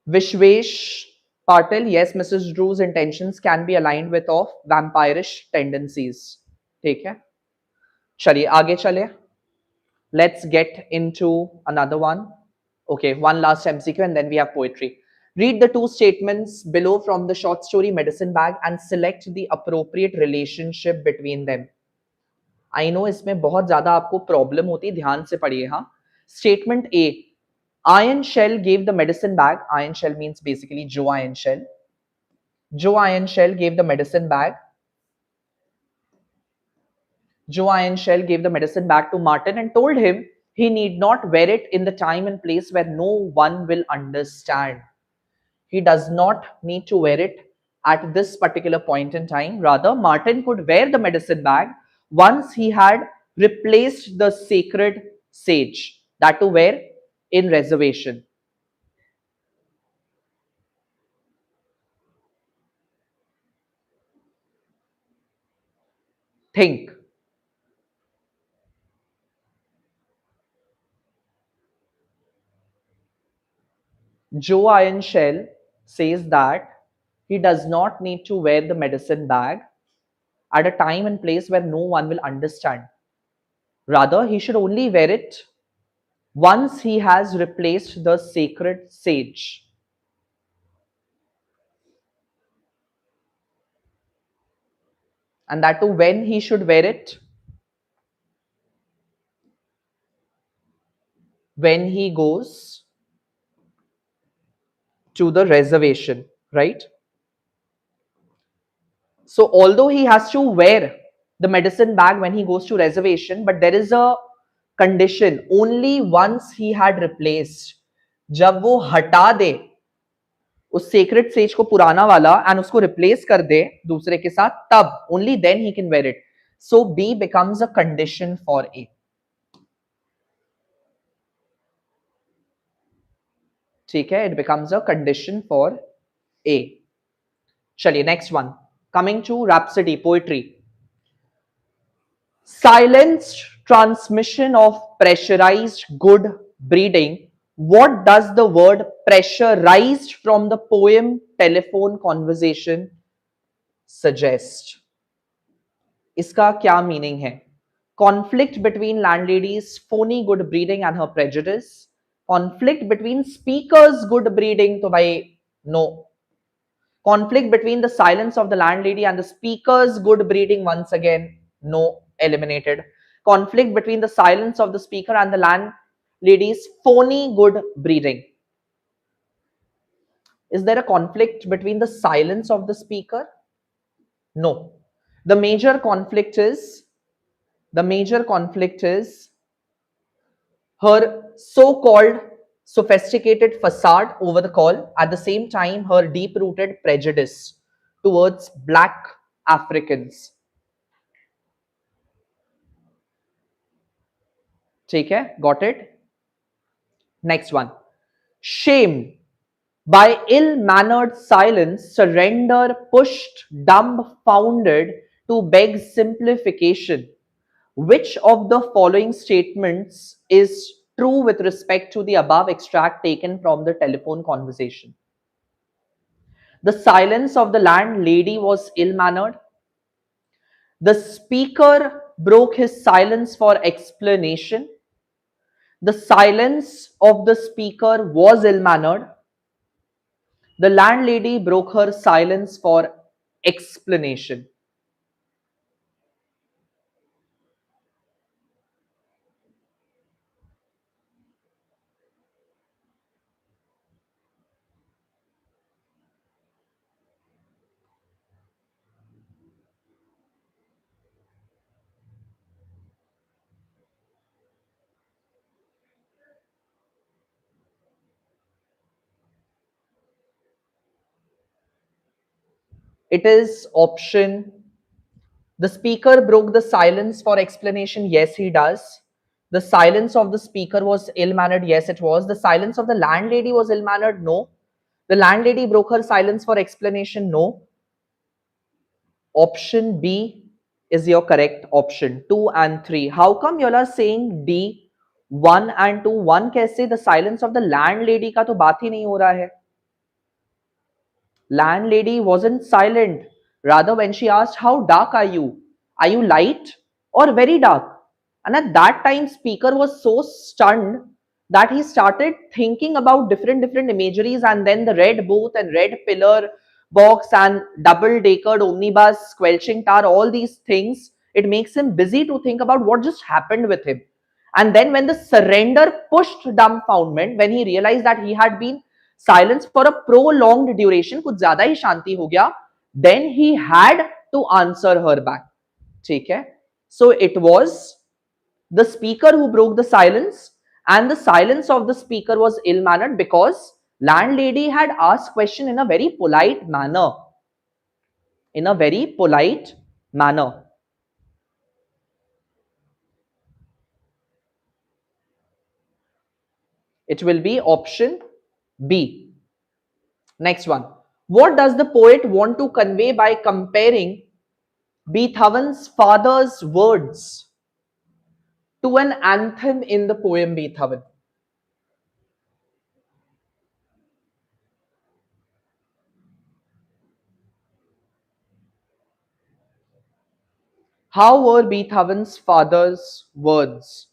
Vishwesh Patil, yes, Mrs. Drew's intentions can be aligned with of vampirish tendencies. ठीक है, चलिए आगे चले. Let's get into another one. Okay, one last MCQ and then we have poetry. Read the two statements below from the short story Medicine Bag and select the appropriate relationship between them. I know इसमें बहुत ज्यादा आपको problem होती है, ध्यान से पढ़िए. हाँ, statement A, iron shell gave the medicine bag. Iron shell means basically Joe iron shell. Joe iron shell gave the medicine bag. Joe iron shell gave the medicine bag to Martin and told him he need not wear it in the time and place where no one will understand. He does not need to wear it at this particular point in time. Rather, Martin could wear the medicine bag once he had replaced the sacred sage, that to wear in reservation. Think. Joe Iron Shell says that he does not need to wear the medicine bag at a time and place where no one will understand. Rather, he should only wear it once he has replaced the sacred sage. And that too, when he should wear it? When he goes to the reservation, right? So although he has to wear the medicine bag when he goes to reservation, but there is a condition, only once he had replaced. जब वो हटा दे उस secret says को पुराना वाला and उसको replace कर दे दूसरे के साथ, तब only then he can wear it. So B becomes a condition for A. ठीक है, it becomes a condition for A. चलिए next one, coming to rhapsody poetry. Silenced transmission of pressurized good breeding. What does the word pressurized from the poem telephone conversation suggest? इसका क्या meaning है? Conflict between landlady's phony good breeding and her prejudice. Conflict between speaker's good breeding, तो भाई no. Conflict between the silence of the landlady and the speaker's good breeding, once again no, eliminated. Conflict between the silence of the speaker and the landlady's phony good breeding. Is there a conflict between the silence of the speaker? No. The major conflict is her so-called sophisticated facade over the call, at the same time her deep-rooted prejudice towards black Africans. ठीक है, got it? Next one. Shamed by ill-mannered silence, surrender pushed dumbfounded to beg simplification. Which of the following statements is true with respect to the above extract taken from the telephone conversation? The silence of the landlady was ill-mannered. The speaker broke his silence for explanation. The silence of the speaker was ill-mannered. The landlady broke her silence for explanation. It is option. The speaker broke the silence for explanation. Yes, he does. The silence of the speaker was ill-mannered. Yes, it was. The silence of the landlady was ill-mannered. No. The landlady broke her silence for explanation. No. Option B is your correct option. 2 and 3. How come you all are saying D? 1 and 2, 1 कैसे? The silence of the landlady का तो बात ही नहीं हो रहा है. Landlady wasn't silent. Rather, when she asked, "How dark are you? Are you light or very dark?" And at that time, speaker was so stunned that he started thinking about different imageries, and then the red booth and red pillar box and double deckered omnibus, squelching tower, all these things. It makes him busy to think about what just happened with him. And then when the surrender pushed dumbfoundment, when he realized that he had been silenced for a prolonged duration, कुछ ज्यादा ही शांति हो गया, then he had to answer her back. ठीक है? So it was the speaker who broke the silence, and the silence of the speaker was ill-mannered because landlady had asked question in a very polite manner. In a very polite manner. It will be option B. Next one. What does the poet want to convey by comparing Beethoven's father's words to an anthem in the poem Beethoven? How were Beethoven's father's words?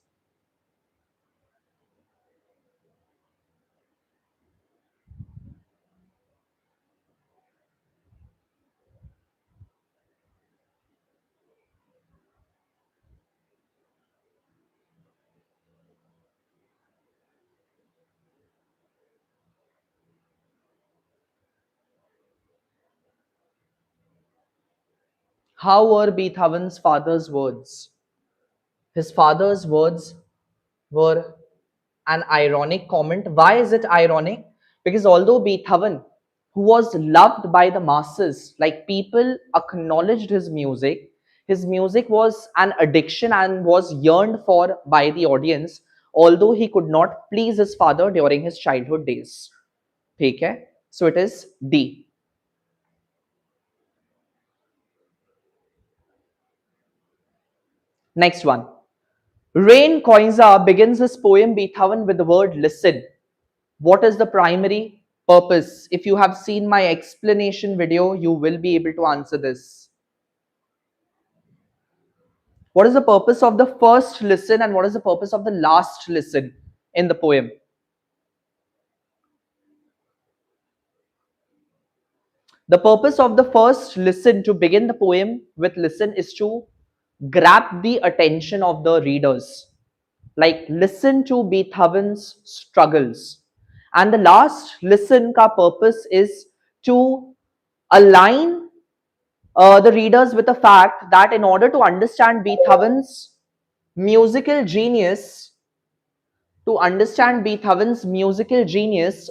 How were Beethoven's father's words? His father's words were an ironic comment. Why is it ironic? Because although Beethoven, who was loved by the masses, like people acknowledged his music was an addiction and was yearned for by the audience, although he could not please his father during his childhood days. Okay? So it is D. Next one. Rain Koinza begins his poem Beethoven with the word listen. What is the primary purpose? If you have seen my explanation video, you will be able to answer this. What is the purpose of the first listen and what is the purpose of the last listen in the poem? The purpose of the first listen, to begin the poem with listen, is to grab the attention of the readers. Like listen to Beethoven's struggles. And the last listen ka purpose is to align the readers with the fact that in order to understand Beethoven's musical genius,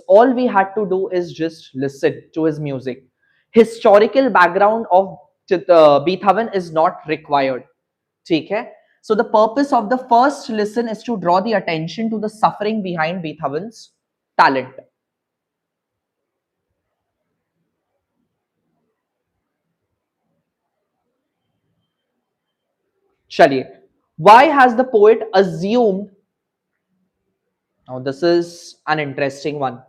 all we had to do is just listen to his music. Historical background of Beethoven is not required. Okay? So the purpose of the first listen is to draw the attention to the suffering behind Beethoven's talent. Chaliye. Why has the poet assumed? Now this is an interesting one.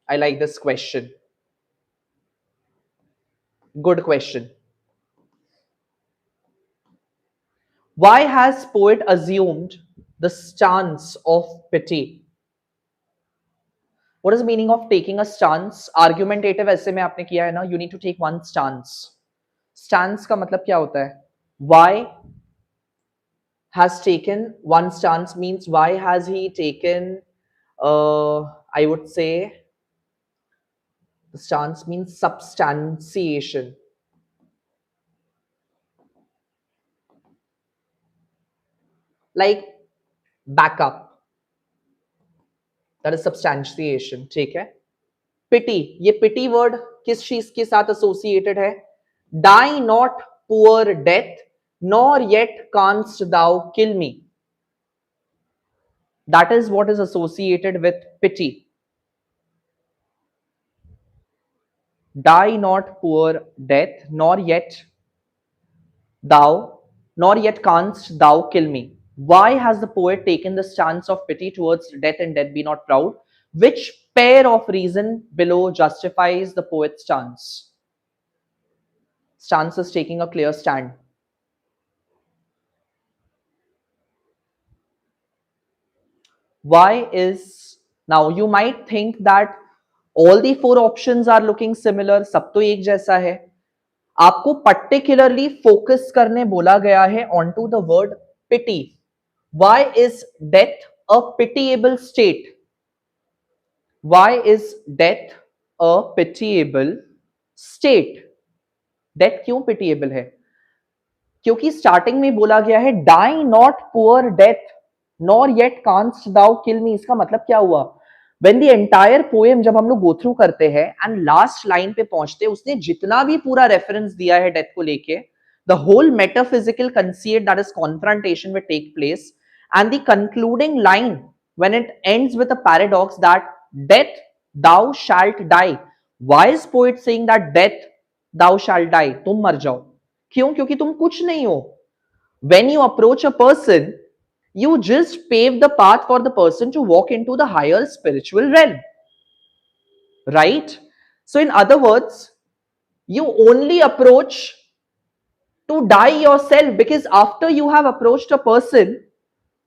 I like this question. Good question. Why has poet assumed the stance of pity? What is the meaning of taking a stance? Argumentative ऐसे में आपने किया है ना, you need to take one stance. Stance का मतलब क्या होता है? Why has taken one stance means why has he taken, I would say, the stance means substantiation. Like backup. That is substantiation. ठीक है? Pity. ये pity word किस चीज के साथ associated है? Die not poor death, nor yet canst thou kill me. That is what is associated with pity. Die not poor death, nor yet canst thou kill me. Why has the poet taken the stance of pity towards death and death be not proud? Which pair of reason below justifies the poet's stance? Stance is taking a clear stand. Why is, now you might think that all the four options are looking similar, सब तो एक जैसा है. आपको particularly focus करने बोला गया है onto the word pity. Why is death a pitiable state? Why is death a pitiable state? Death क्यों pitiable है? क्योंकि स्टार्टिंग में बोला गया है die not poor death nor yet canst thou kill me. इसका मतलब क्या हुआ? व्हेन द एंटायर पोएम जब हम लोग गो थ्रू करते हैं एंड लास्ट लाइन पे पहुंचते, उसने जितना भी पूरा रेफरेंस दिया है डेथ को लेके, the whole metaphysical conceit that is confrontation will take place, and the concluding line when it ends with a paradox that death thou shalt die. Why is poet saying that death thou shalt die? तुम मर जाओ. क्यों? क्योंकि तुम कुछ नहीं हो. When you approach a person, you just pave the path for the person to walk into the higher spiritual realm. Right? So, in other words, you only approach to die yourself, because after you have approached a person,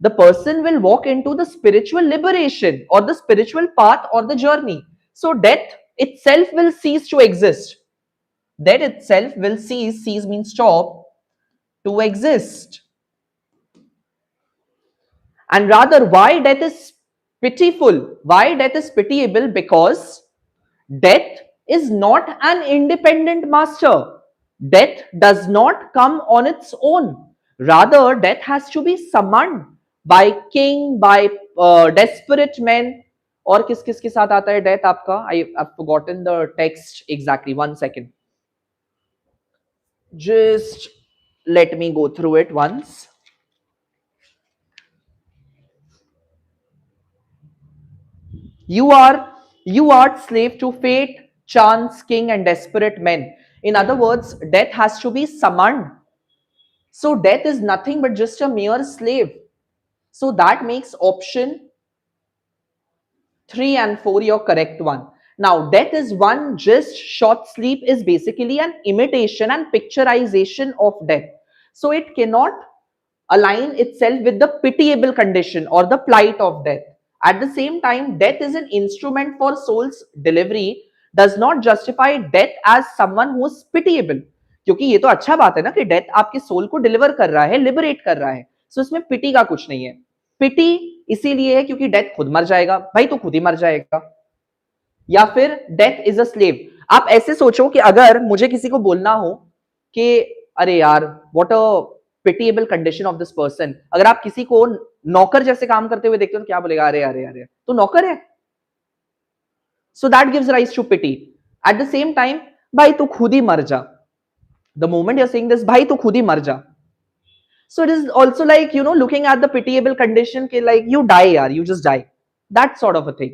the person will walk into the spiritual liberation or the spiritual path or the journey. So, death itself will cease to exist. Death itself will cease means stop, to exist. And rather, why death is pitiful? Why death is pitiable? Because death is not an independent master. Death does not come on its own. Rather, death has to be summoned by king, by desperate men. और किस किस के साथ आता है death आपका? I've forgotten the text exactly. 1 second. Just let me go through it once. You art slave to fate, chance, king, and desperate men. In other words, death has to be summoned. So death is nothing but just a mere slave. So that makes option 3 and 4 your correct one. Now, death is one, just short sleep is basically an imitation and picturization of death. So it cannot align itself with the pitiable condition or the plight of death. At the same time, death is an instrument for soul's delivery, does not justify death as someone who is pitiable. क्योंकि ये तो अच्छा बात है ना कि death आपकी soul को डिलीवर कर रहा है, लिबरेट कर रहा है. सो इसमें पिटी का कुछ नहीं है. पिटी इसीलिए है क्योंकि डेथ खुद मर जाएगा. भाई तो खुद ही मर जाएगा. या फिर डेथ इज अ स्लेव. आप ऐसे सोचो कि अगर मुझे किसी को बोलना हो कि अरे यार what a pitiable condition of this person, अगर आप किसी को नौकर जैसे काम करते हुए देखते हो तो क्या बोलेगा? अरे अरे अरे तो नौकर है. So that gives rise to pity. At the same time, भाई तू खुद ही मर जा. The moment you are saying this, भाई तू खुद ही मर जा. So it is also like, you know, looking at the pitiable condition कि like you die यार, you just die. That sort of a thing.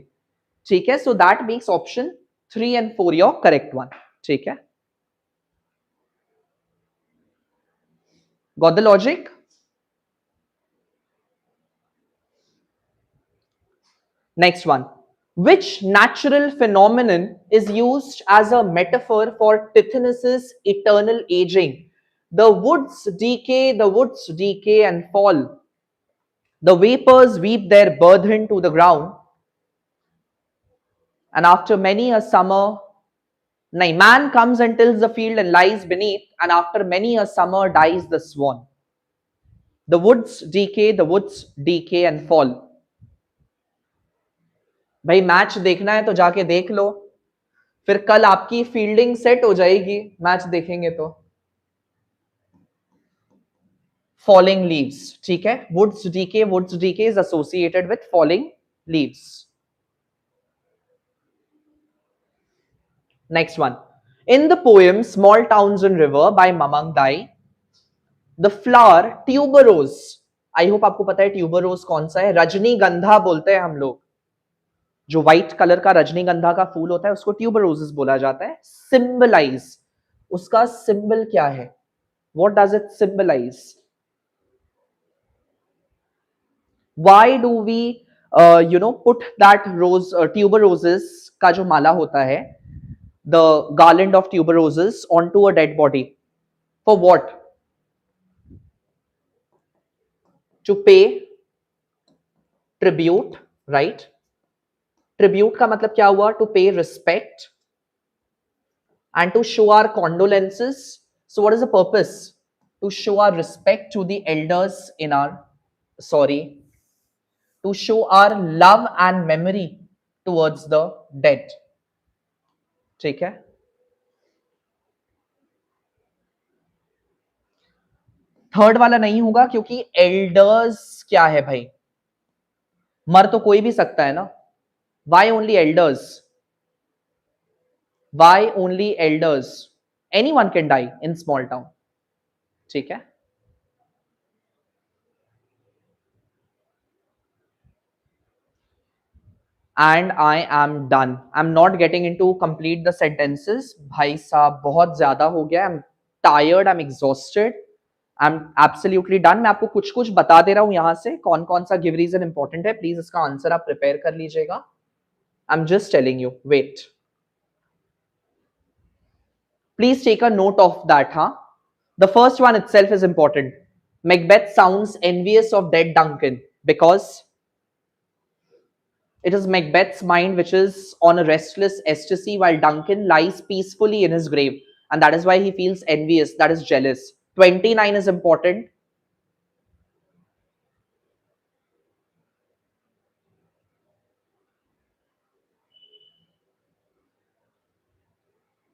ठीक है? So that makes option 3 and 4 your correct one. ठीक है? Got the logic? Next one. Which natural phenomenon is used as a metaphor for Tithonus's eternal aging? The woods decay and fall. The vapors weep their burden to the ground. And after many a summer, man comes and tills the field and lies beneath, and after many a summer dies the swan. The woods decay and fall. भाई match देखना है तो जाके देख लो, फिर कल आपकी fielding set हो जाएगी मैच देखेंगे तो. Falling leaves, ठीक है? Woods decay is associated with falling leaves. Next one. In the poem Small Towns and River by Mamang Dai, the flower tuberose, I hope आपको पता है ट्यूबरोज कौन सा है. रजनीगंधा बोलते हैं हम लोग. जो व्हाइट कलर का रजनीगंधा का फूल होता है उसको ट्यूबरोजेस बोला जाता है. सिंबलाइज, उसका सिंबल क्या है? What does it symbolize? Why do we put that rose tuberoses का जो माला होता है, the garland of tuberoses onto a dead body? For what? To pay tribute, right? Tribute का मतलब क्या हुआ? To pay respect and to show our condolences. So what is the purpose? To show our respect to the elders in our, sorry, to show our love and memory towards the dead. ठीक है? Third वाला नहीं होगा क्योंकि elders क्या है भाई? मर तो कोई भी सकता है ना. Why only elders? Why only elders? Anyone can die in small town. ठीक है? And I am done. I'm not getting into complete the sentences. भाई साहब बहुत ज्यादा हो गया. I'm tired. I'm exhausted. I'm absolutely done. मैं आपको कुछ कुछ बता दे रहा हूं यहां से कौन कौन सा गिव रीजन इंपॉर्टेंट है. प्लीज इसका आंसर आप प्रिपेयर कर लीजिएगा. I'm just telling you. Wait. Please take a note of that, huh? The first one itself is important. Macbeth sounds envious of dead Duncan because it is Macbeth's mind which is on a restless ecstasy while Duncan lies peacefully in his grave. And that is why he feels envious, that is jealous. 29 is important.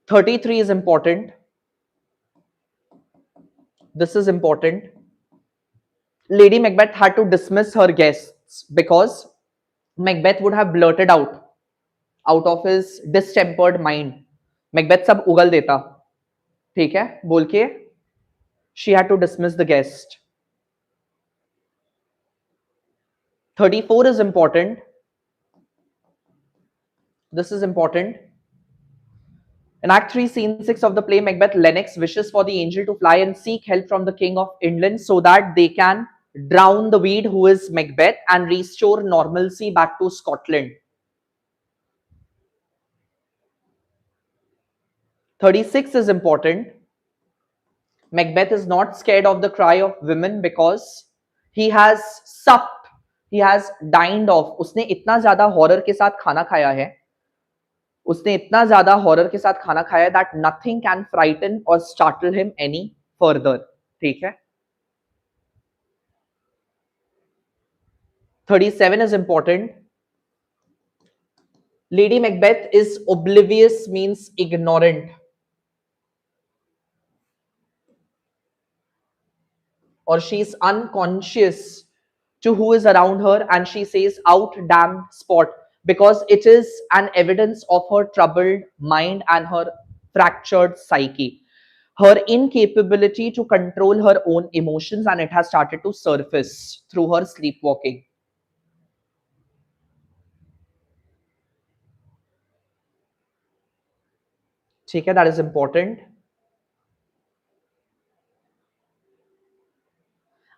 Thirty-three is important. This is important. Lady Macbeth had to dismiss her guests because Macbeth would have blurted out of his distempered mind. Macbeth सब उगल देता, ठीक है, बोल के she had to dismiss the guest. 34 is important. This is important. In Act 3, Scene 6 of the play, Macbeth, Lennox wishes for the angel to fly and seek help from the King of England so that they can drown the weed who is Macbeth and restore normalcy back to Scotland. 36 is important. Macbeth is not scared of the cry of women because he has supped, he has dined off. उसने इतना ज़्यादा horror के साथ खाना खाया है, उसने इतना ज़्यादा horror के साथ खाना खाया है that nothing can frighten or startle him any further. ठीक है? 37 is important. Lady Macbeth is oblivious means ignorant. Or she is unconscious to who is around her and she says out damn spot because it is an evidence of her troubled mind and her fractured psyche, her incapability to control her own emotions, and it has started to surface through her sleepwalking. ठीक है, that is important.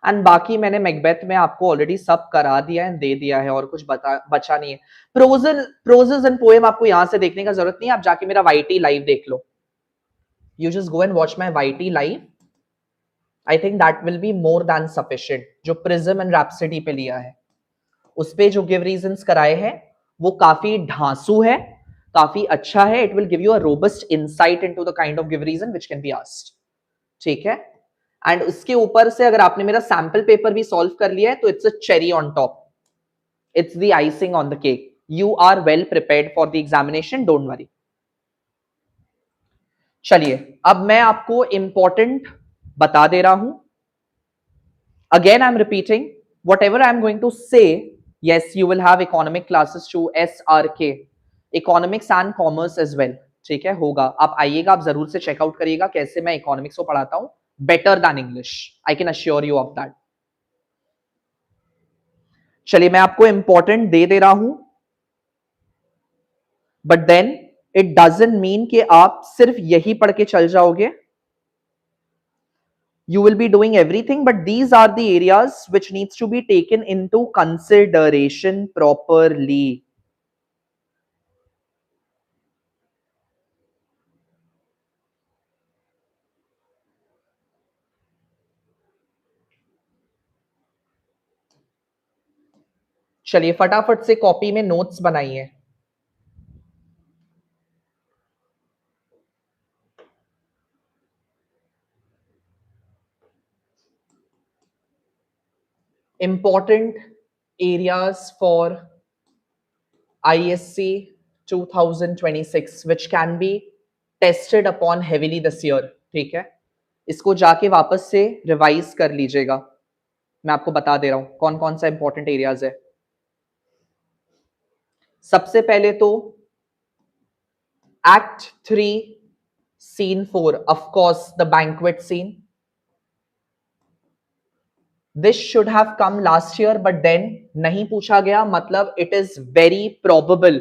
And बाकी मैंने Macbeth में आपको already सब करा दिया है, दे दिया है और कुछ बचा नहीं है. प्रोजेस एंड पोएम आपको यहां से देखने का जरूरत नहीं है, आप जाके मेरा वाईटी लाइव देख लो. You just go and watch my YT live. I think that will be more than sufficient. जो प्रिज्म एंड रैप्सोडी पे लिया है उस पे जो गिव रीजंस कराए हैं वो काफी ढांसू है, काफी अच्छा है. It will give you a robust insight into the kind of give reason which can be asked. ठीक है. एंड उसके ऊपर से अगर आपने मेरा सैंपल पेपर भी सॉल्व कर लिया है तो it's a cherry on top, it's the icing on the cake. You are well prepared for the examination, don't worry. चलिए अब मैं आपको इंपॉर्टेंट बता दे रहा हूं. Again I am repeating whatever I am going to say. yes, you will have economic classes to SRK, economics and commerce as well. ठीक है, होगा. आप आइएगा, आप जरूर से चेकआउट करिएगा कैसे मैं इकोनॉमिक्स को पढ़ाता हूं. better than English. I can assure you of that. चलिए मैं आपको इंपॉर्टेंट दे रहा हूं, but then it doesn't mean कि आप सिर्फ यही पढ़ के चल जाओगे. you will be doing everything, but these are the areas which needs to be taken into consideration properly. चलिए फटाफट से कॉपी में नोट्स बनाइए. Important areas for ISC 2026 which can be tested upon heavily this year. ठीक है, इसको जाके वापस से रिवाइज कर लीजिएगा. मैं आपको बता दे रहा हूं कौन कौन सा इंपॉर्टेंट एरियाज है. सबसे पहले तो act 3 scene 4, of course the banquet scene. This should have come last year, but then नहीं पूछा गया, मतलब it is very probable.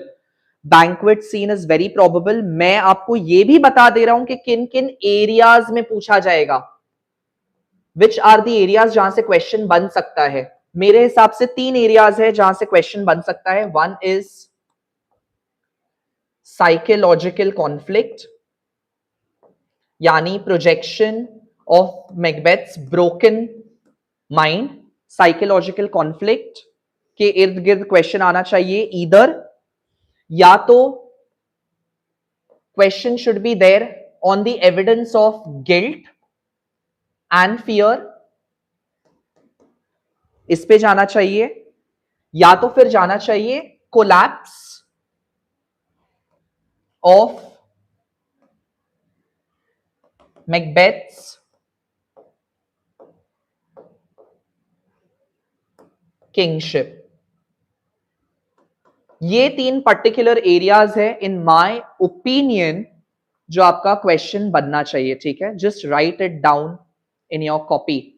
Banquet scene is very probable. मैं आपको ये भी बता दे रहा हूं कि किन किन एरियाज में पूछा जाएगा. Which are the areas जहां से क्वेश्चन बन सकता है. मेरे हिसाब से 3 एरियाज है जहां से क्वेश्चन बन सकता है. वन इज साइकोलॉजिकल कॉन्फ्लिक्ट, यानी projection of Macbeth's broken mind. Psychological conflict के इर्द गिर्द क्वेश्चन आना चाहिए. ईदर या तो question should be there on the evidence of guilt and fear, इस पे जाना चाहिए, या तो फिर जाना चाहिए कोलैप्स ऑफ मैकबेथ्स किंगशिप. ये 3 पर्टिकुलर एरियाज है इन माय ओपिनियन जो आपका क्वेश्चन बनना चाहिए. ठीक है, just right it down in your copy.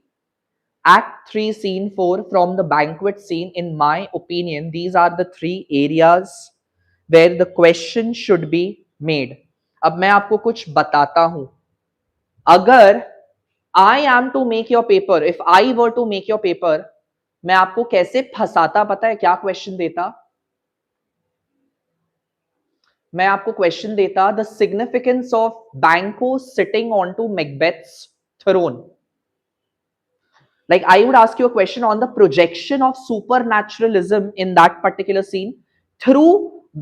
Act 3 scene 4 from the banquet scene, in my opinion these are the 3 areas where the question should be made. अब मैं आपको कुछ बताता हूं. अगर I am to make your paper, if I were to make your paper, मैं आपको कैसे फंसाता पता है? क्या क्वेश्चन देता? मैं आपको क्वेश्चन देता the significance of Banquo sitting on to Macbeth's throne. Like I would ask you a question on the projection of supernaturalism in that particular scene through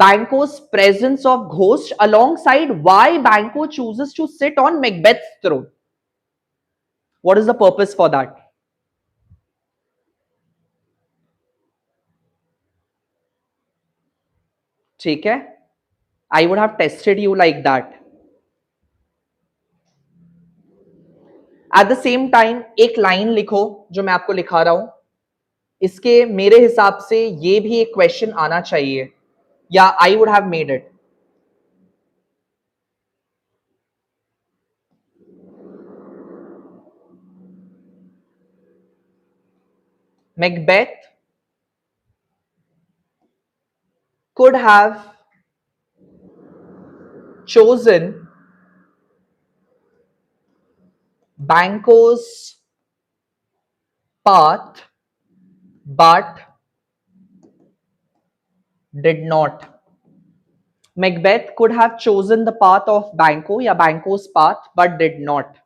Banquo's presence of ghost, alongside why Banquo chooses to sit on Macbeth's throne. What is the purpose for that? ठीक है, I would have tested you like that. At the same time एक line लिखो जो मैं आपको लिखा रहा हूं. इसके मेरे हिसाब से ये भी एक क्वेश्चन आना चाहिए, या I would have made it. Macbeth could have chosen Banquo's path but did not. Macbeth could have chosen the path of Banquo या Banquo's path but did not.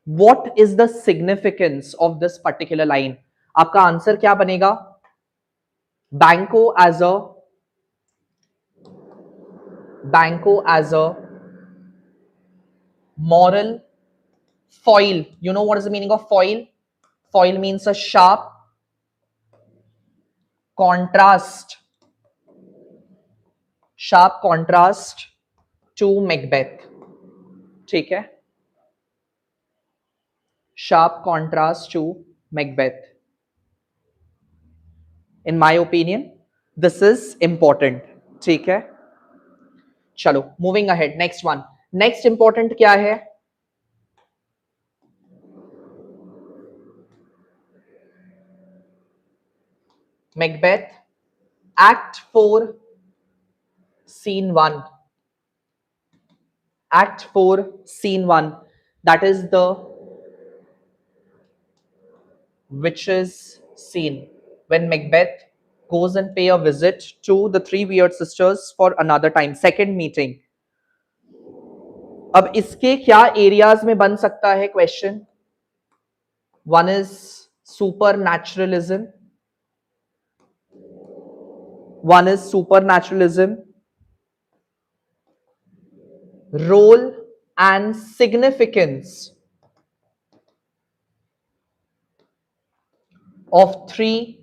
What is the significance of this particular line? आपका answer क्या बनेगा? Banquo as a moral foil. You know what is the meaning of foil? Foil means a sharp contrast to Macbeth. ठीक है, sharp contrast to Macbeth. In my opinion this is important. ठीक है, चलो moving ahead. Next one. Next important क्या है? Macbeth act 4 scene 1. Act 4 scene 1. That is the witch's scene when Macbeth goes and pay a visit to the three weird sisters for another time, second meeting. अब इसके क्या areas में बन सकता है question? One is super naturalism, one is super naturalism, role and significance of three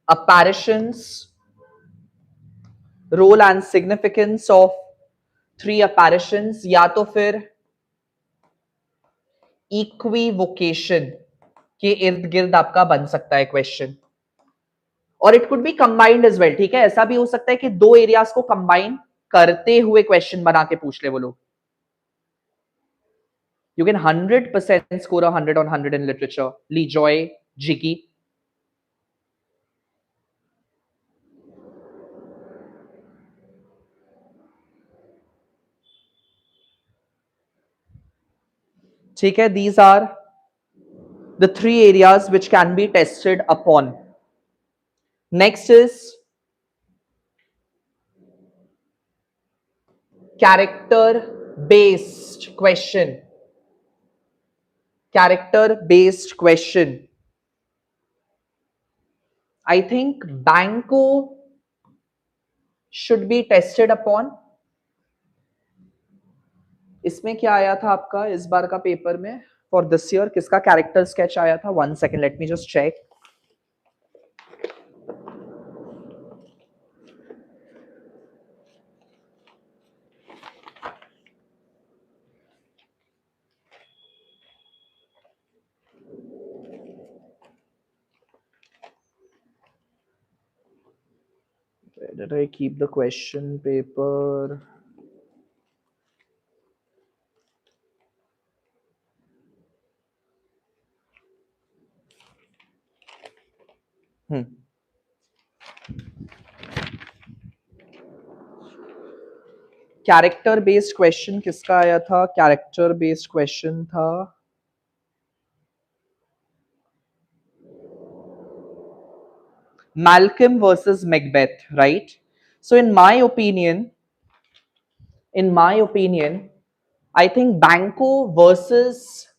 apparitions, role and significance of three apparitions, या तो फिर इक्विवोकेशन के इर्द गिर्द आपका बन सकता है क्वेश्चन, और it could be combined as well. ठीक है, ऐसा भी हो सकता है कि दो एरियाज को कंबाइन करते हुए क्वेश्चन बना के पूछ ले वो लोग. You can 100% score 100 on 100 in literature. Lee Joy, Jiggy. ठीक है, these are the three areas which can be tested upon. Next is character-based question. Character-based question. I think Banco should be tested upon. इसमें क्या आया था आपका इस बार का paper में फॉर दिस ईयर? किसका कैरेक्टर स्केच आया था? 1 second, let me just check. Where did I keep the question paper? Character based question किसका आया था? कैरेक्टर बेस्ड क्वेश्चन था Malcolm versus Macbeth, right? So in my opinion, I think Banco versus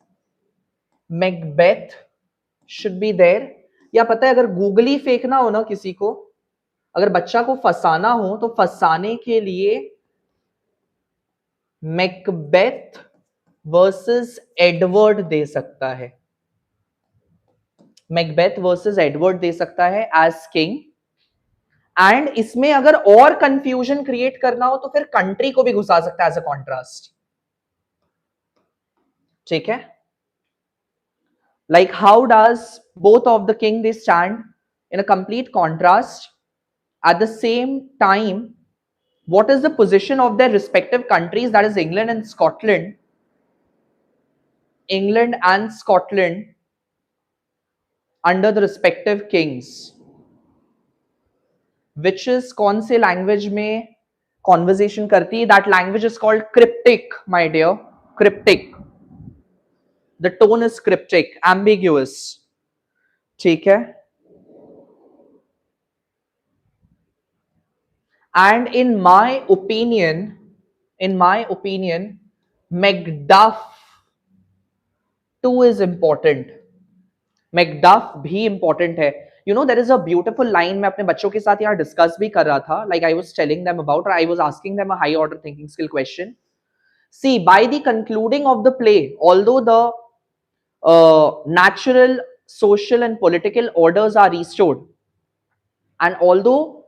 Macbeth should be there. या पता है, अगर googly फेंकना हो ना किसी को, अगर बच्चा को फंसाना हो तो फंसाने के लिए मैकबेथ वर्सेस एडवर्ड दे सकता है. मैकबेथ वर्सेस एडवर्ड दे सकता है एज किंग. एंड इसमें अगर और कंफ्यूजन क्रिएट करना हो तो फिर कंट्री को भी घुसा सकता है एज अ कॉन्ट्रास्ट. ठीक है, like how does both of the king they stand in a complete contrast? At the same time, what is the position of their respective countries, that is England and Scotland, under the respective kings? Which is कौन से language में conversation करती है? That language is called cryptic, my dear. Cryptic. The tone is cryptic, ambiguous. ठीक है, and in my opinion Macduff too is important. Macduff भी important है. You know, there is a beautiful line मैं अपने बच्चों के साथ यहाँ डिस्कस भी कर रहा था. Like I was telling them about, or I was asking them a high order thinking skill question. See, by the concluding of the play, although the natural, social and political orders are restored, and although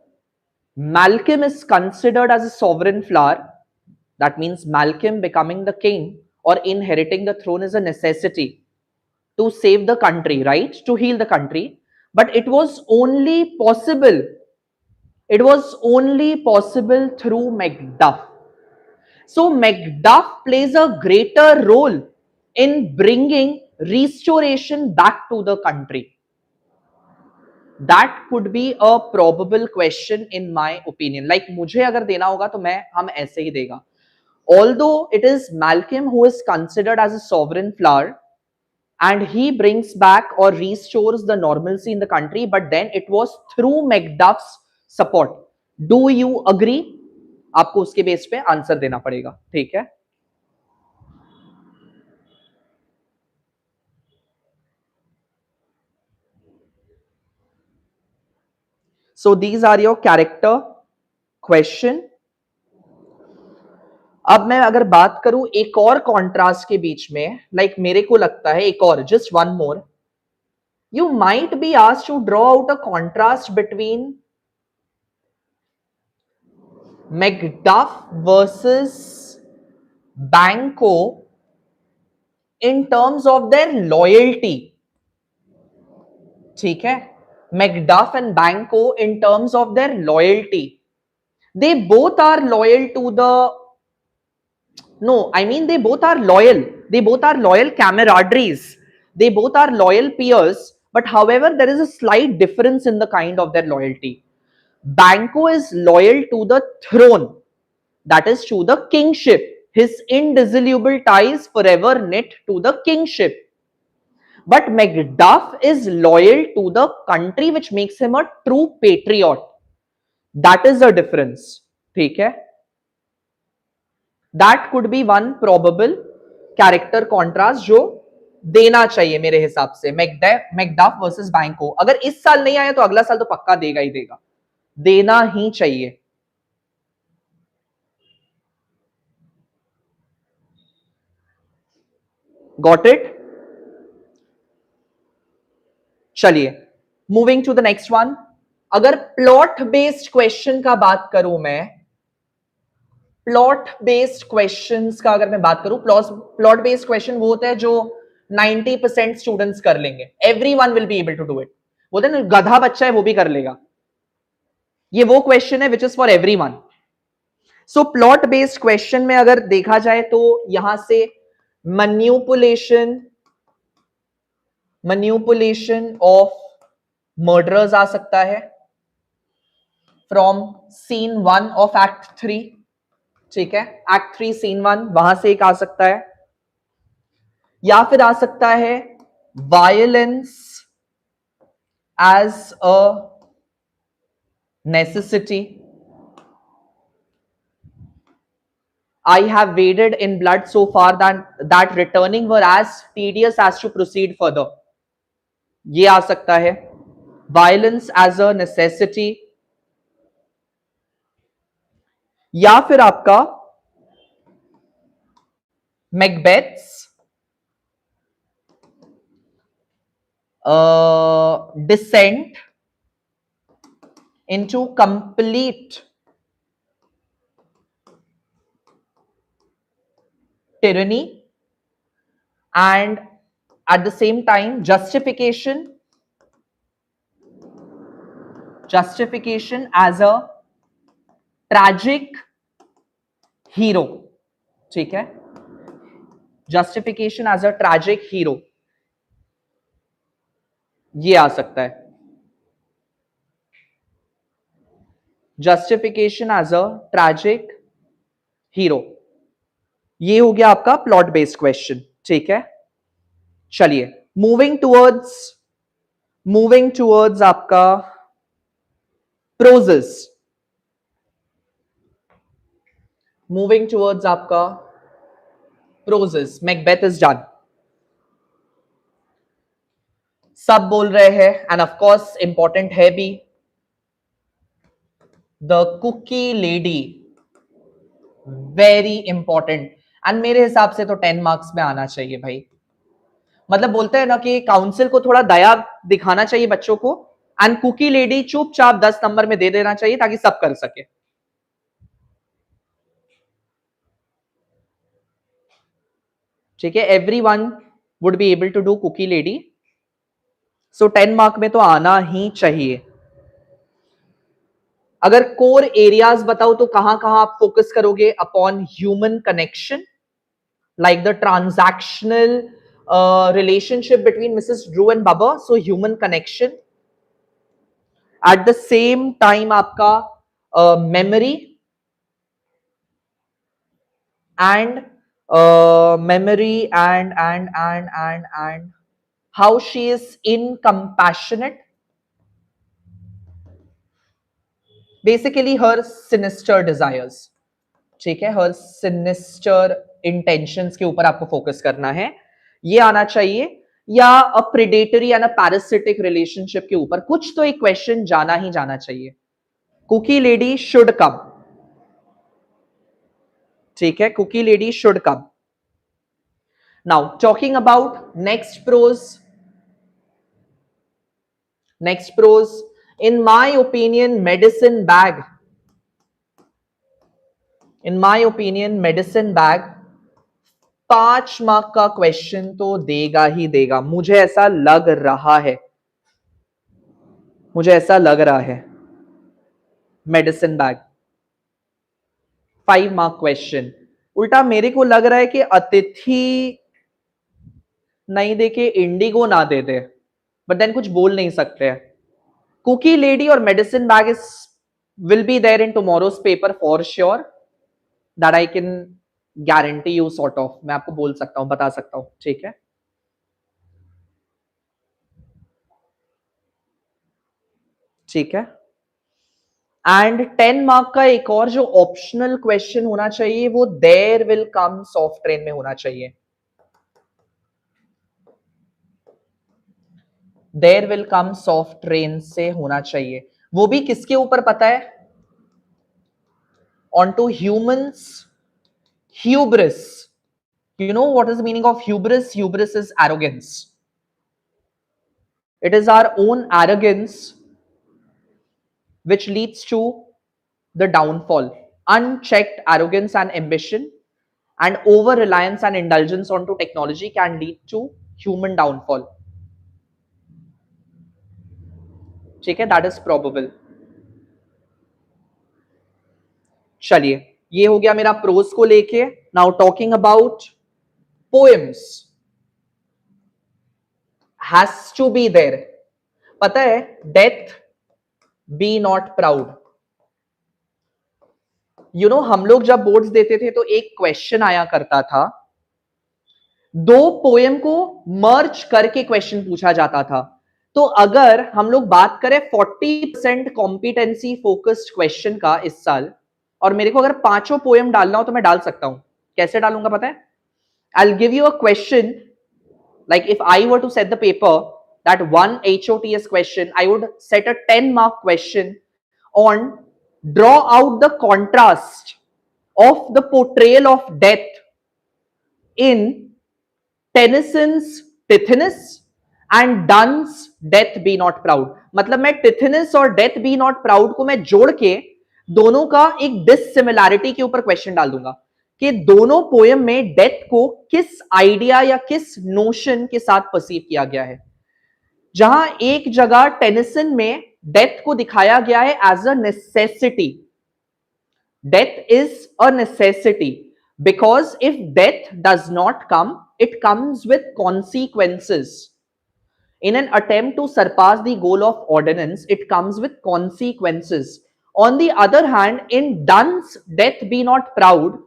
Malcolm is considered as a sovereign flower, that means Malcolm becoming the king or inheriting the throne is a necessity to save the country, right? To heal the country. But it was only possible through Macduff. So Macduff plays a greater role in bringing restoration back to the country. That could be a probable question in my opinion. Like मुझे अगर देना होगा तो हम ऐसे ही देगा. Although it is Malcolm who is considered as a sovereign flower and he brings back or restores the normalcy in the country, but then it was through Macduff's support. Do you agree? आपको उसके base पे answer देना पड़ेगा, ठीक है? So these are your character question. अब मैं अगर बात करूं एक और कॉन्ट्रास्ट के बीच में, लाइक मेरे को लगता है एक और, just one more, you might be asked to draw out a contrast between Macduff versus Banquo in terms of their loyalty. ठीक है? Macduff and Banquo in terms of their loyalty. They both are loyal to the, no, I mean they both are loyal. They both are loyal camaraderies. They both are loyal peers. But however, there is a slight difference in the kind of their loyalty. Banquo is loyal to the throne, that is to the kingship. His indissoluble ties forever knit to the kingship. But Macduff is loyal to the country, which makes him a true patriot. That is the difference. ठीक है? That could be one probable character contrast जो देना चाहिए मेरे हिसाब से. Macduff versus Banquo. अगर इस साल नहीं आया तो अगला साल तो पक्का देगा ही देगा. देना ही चाहिए. Got it? चलिए, moving to the next one. अगर प्लॉट बेस्ड क्वेश्चन का बात करूं मैं, प्लॉट बेस्ड क्वेश्चंस का अगर मैं बात करूं, प्लॉट बेस्ड क्वेश्चन वो होता है जो 90% स्टूडेंट्स कर लेंगे. Everyone will be able to do it. बोलते हैं ना गधा बच्चा है वो भी कर लेगा. ये वो क्वेश्चन है which is for everyone. So plot based question में अगर देखा जाए तो यहां से मैन्युपुलेशन ऑफ मर्डरर्स आ सकता है फ्रॉम सीन 1 ऑफ एक्ट 3. ठीक है? एक्ट 3 सीन 1 वहां से एक आ सकता है, या फिर आ सकता है violence as a necessity. I have waded in blood so far that returning were as tedious as to proceed further. ये आ सकता है. Violence as a necessity. या फिर आपका Macbeth's descent into complete tyranny, and at the same time justification as a tragic hero. ठीक है? justification as a tragic hero ये आ सकता है. justification as a tragic hero ये हो गया आपका प्लॉट बेस्ड क्वेश्चन. ठीक है? चलिए, मूविंग टूवर्ड्स आपका प्रोजेस. Macbeth is done. सब बोल रहे हैं एंड ऑफ कोर्स इंपॉर्टेंट है भी, the cookie lady. Very important. And मेरे हिसाब से तो 10 मार्क्स में आना चाहिए भाई. मतलब बोलते हैं ना कि काउंसिल को थोड़ा दया दिखाना चाहिए बच्चों को, एंड कुकी लेडी चुपचाप 10 नंबर में दे देना चाहिए ताकि सब कर सके. ठीक है? Everyone would be able to do cookie lady. So 10 mark में तो आना ही चाहिए. अगर कोर एरियाज बताओ तो कहां कहां आप फोकस करोगे? Upon human connection, like the transactional relationship between Mrs. Drew and Bubba, so human connection. At the same time आपका memory and memory and how she is incompassionate. Basically her sinister desires. ठीक है, हर sinister intentions के ऊपर आपको focus करना है, ये आना चाहिए, या a predatory and a parasitic relationship के ऊपर कुछ तो एक क्वेश्चन जाना ही जाना चाहिए. Cookie lady should come. ठीक है, cookie lady should come. Now talking about next prose, in my opinion medicine bag 5 mark का क्वेश्चन तो देगा ही देगा, मुझे ऐसा लग रहा है, मेडिसिन बैग 5 मार्क क्वेश्चन. उल्टा मेरे को लग रहा है कि अतिथि नहीं देके इंडिगो ना दे दे, बट देन कुछ बोल नहीं सकते. कुकी लेडी और medicine bag is will be there in tomorrow's paper for sure, that I can guarantee you sort of. मैं आपको बोल सकता हूं, बता सकता हूं. ठीक है, ठीक है. एंड 10 मार्क का एक और जो ऑप्शनल क्वेश्चन होना चाहिए वो there will come soft train में होना चाहिए. There will come soft train से होना चाहिए. वो भी किसके ऊपर पता है? On to humans hubris. You know what is the meaning of hubris? Hubris is arrogance. It is our own arrogance which leads to the downfall. Unchecked arrogance and ambition and over reliance and indulgence onto technology can lead to human downfall. ठीक है, that is probable. चलिए, ये हो गया मेरा prose को लेके. Now talking about poems, has to be there. पता है, death be not proud. You know, हम लोग जब बोर्ड्स देते थे तो एक क्वेश्चन आया करता था, 2 पोएम को मर्ज करके क्वेश्चन पूछा जाता था. तो अगर हम लोग बात करें 40% कॉम्पिटेंसी फोकस्ड क्वेश्चन का इस साल, और मेरे को अगर 5 पोएम डालना हो तो मैं डाल सकता हूं. कैसे डालूंगा पता है? I'll give you a question, like if I were to set the paper, that one HOTS question, I would set a 10-mark question on draw out the contrast of the portrayal of death in Tennyson's Tithonus and Donne's Death Be Not Proud. मतलब मैं टिथनस और death be not proud को मैं जोड़ के दोनों का एक डिसिमिलैरिटी के ऊपर क्वेश्चन डाल दूंगा कि दोनों पोएम में डेथ को किस आइडिया या किस नोशन के साथ परसीव किया गया है. जहां एक जगह टेनिसन में डेथ को दिखाया गया है as a necessity. Death is a necessity because if death does not come, it comes with consequences. In an attempt to surpass the goal of ordinance, it comes with consequences. On the other hand, in Donne's Death Be Not Proud,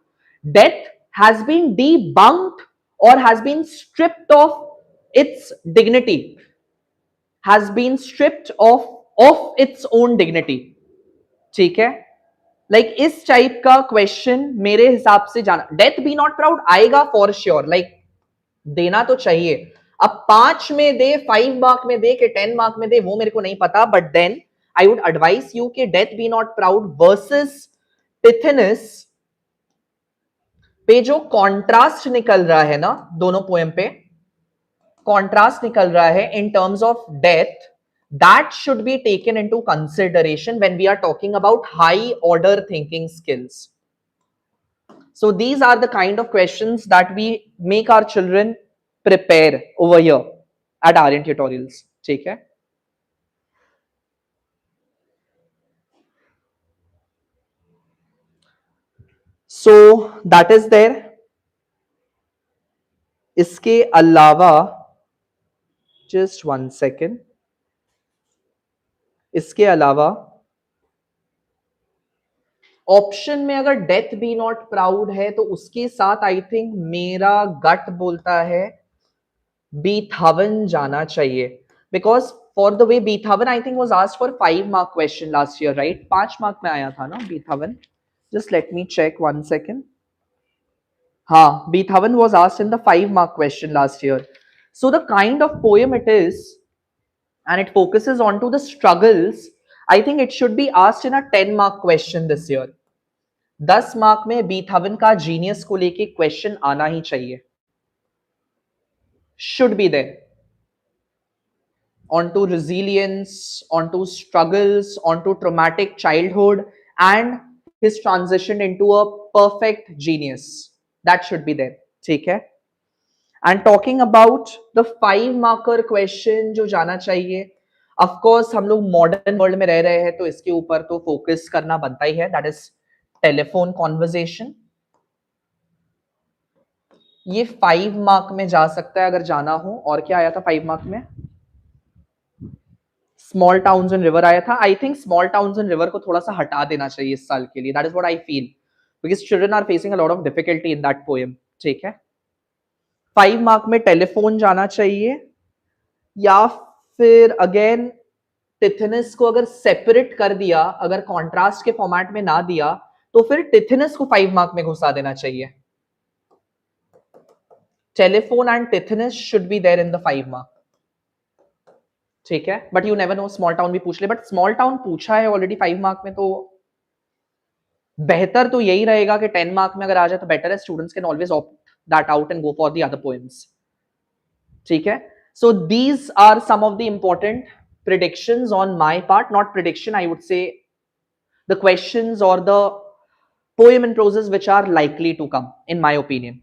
death has been debunked or has been stripped of its dignity, has been stripped of its own dignity. ठीक है, like इस type का question मेरे हिसाब से जाना. Death be not proud आएगा for sure, like देना तो चाहिए. अब 5 में दे, 5 मार्क में दे, कि 10 मार्क में दे, वो मेरे को नहीं पता. But then I would advise you कि death be not proud versus Tithonus पे जो कॉन्ट्रास्ट निकल रहा है ना, दोनों पोएम पे कॉन्ट्रास्ट निकल रहा है in terms of death, that should be taken into consideration when we are talking about high order thinking skills. So these are the kind of questions that we make our children prepare over here at ARYAN tutorials. ठीक है, so that is there. इसके अलावा just one second, इसके अलावा option में अगर death be not proud है तो उसके साथ आई थिंक मेरा गट बोलता है बीथावन जाना चाहिए, because for the way Beethoven I think was asked for 5 mark question last year, right? 5 mark में आया था ना Beethoven? Just let me check 1 second. हाँ, Beethoven was asked in the 5 mark question last year. So the kind of poem it is, and it focuses onto the struggles, I think it should be asked in a 10 mark question this year. 10 mark में बीथावन का genius को लेके question आना ही चाहिए, should be there. Onto resilience, onto struggles, onto traumatic childhood, and his transition into a perfect genius. That should be there. ठीक है? And talking about the 5 marker question जो जाना चाहिए, ऑफ कोर्स हम लोग मॉडर्न वर्ल्ड में रह रहे हैं तो इसके ऊपर तो फोकस करना बनता ही है, दैट इज टेलीफोन कॉन्वर्सेशन. ये 5 मार्क में जा सकता है अगर जाना हो. और क्या आया था 5 मार्क में? स्मॉल टाउन्स एंड रिवर आया था. I think small towns and river को थोड़ा सा हटा देना चाहिए इस साल के लिए, that is what I feel, because children are facing a lot of difficulty in that poem. ठीक है, 5 मार्क में टेलीफोन जाना चाहिए, या फिर अगेन टिथेनस को अगर सेपरेट कर दिया, अगर कॉन्ट्रास्ट के फॉर्मेट में ना दिया, तो फिर टिथेनस को 5 मार्क में घुसा देना चाहिए. Telephone and Tithonus should be there in the 5 mark. ठीक है, but you never know, small town भी पूछ ले, बट स्मॉल टाउन पूछा है ऑलरेडी 5 मार्क में, तो बेहतर तो यही रहेगा कि 10 मार्क में अगर आ जाए तो बेटर है. Students can always opt that out and go for the other poems. ठीक है, so these are some of the important predictions on my part, not prediction, I would say the questions or the poem and proses which are likely to come in my opinion.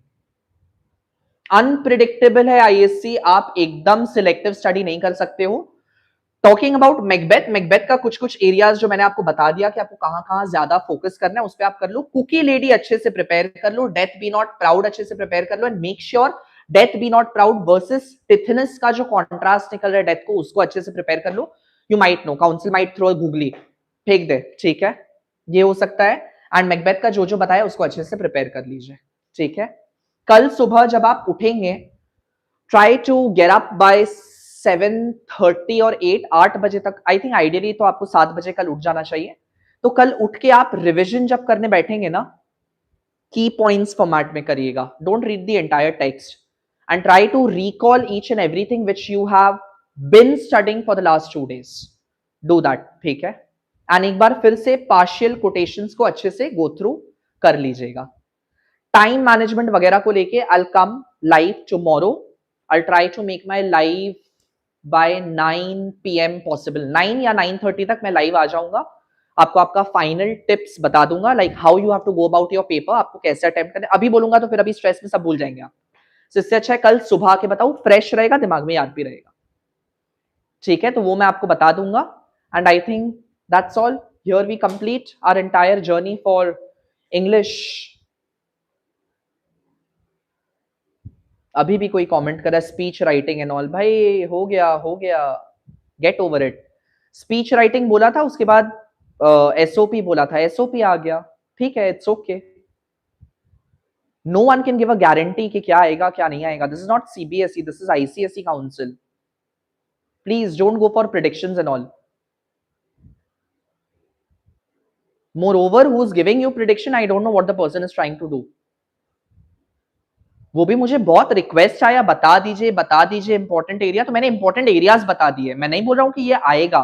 Unpredictable है ISC, आप एकदम selective study नहीं कर सकते हो. Talking about Macbeth, Macbeth का कुछ कुछ एरियाज जो मैंने आपको बता दिया कि आपको कहां कहां ज्यादा फोकस करना है, उस पर आप कर लो. कुकी लेडी अच्छे से प्रिपेयर कर लो, डेथ बी नॉट प्राउड अच्छे से प्रिपेयर कर लो, and make sure death be not proud versus Tithonus का जो कॉन्ट्रास्ट निकल रहा है डेथ को, उसको अच्छे से प्रिपेयर कर लो. You might know, council might throw googly, फेंक दे. ठीक है, ये हो सकता है. एंड मैकबेथ का जो जो बताया उसको अच्छे से प्रिपेयर कर लीजिए. ठीक है, कल सुबह जब आप उठेंगे, try to get up by 7:30 और 8 बजे तक. आई थिंक आइडियली तो आपको 7 बजे कल उठ जाना चाहिए. तो कल उठ के आप रिविजन जब करने बैठेंगे ना, की पॉइंट्स फॉर्मेट में करिएगा. Don't read the entire text and try to recall each and everything which you have been studying for the last 2 days. Do that. ठीक है, एंड एक बार फिर से पार्शियल कोटेशंस को अच्छे से गो थ्रू कर लीजिएगा. टाइम मैनेजमेंट वगैरह को लेके I will come live tomorrow. I try to make my live by 9 PM possible. 9 या 9:30 तक मैं लाइव आ जाऊंगा. आपको आपका फाइनल टिप्स बता दूंगा, like how you have to go about your paper, आपको कैसे अटेम्प्ट करना है. अभी बोलूंगा तो फिर अभी स्ट्रेस में सब भूल जाएंगे आप. इससे अच्छा है कल सुबह के बताऊं, फ्रेश रहेगा, दिमाग में याद भी रहेगा. ठीक है, तो वो मैं आपको बता दूंगा. And I think that's all. Here we complete our entire journey for English. अभी भी कोई कमेंट कर रहा है स्पीच राइटिंग एंड ऑल. भाई हो गया हो गया, get over it. Speech writing बोला था, उसके बाद एसओपी बोला था, एसओपी आ गया. ठीक है, it's okay. No one can give a guarantee कि क्या आएगा क्या नहीं आएगा. This is not CBSE, this is ICSE council. Please don't go for predictions and all. Moreover, who is giving you prediction, I don't know what the person is trying to do. वो भी मुझे बहुत request आया, बता दीजिए important area, तो मैंने important areas बता दिए. मैं नहीं बोल रहा हूं कि ये आएगा.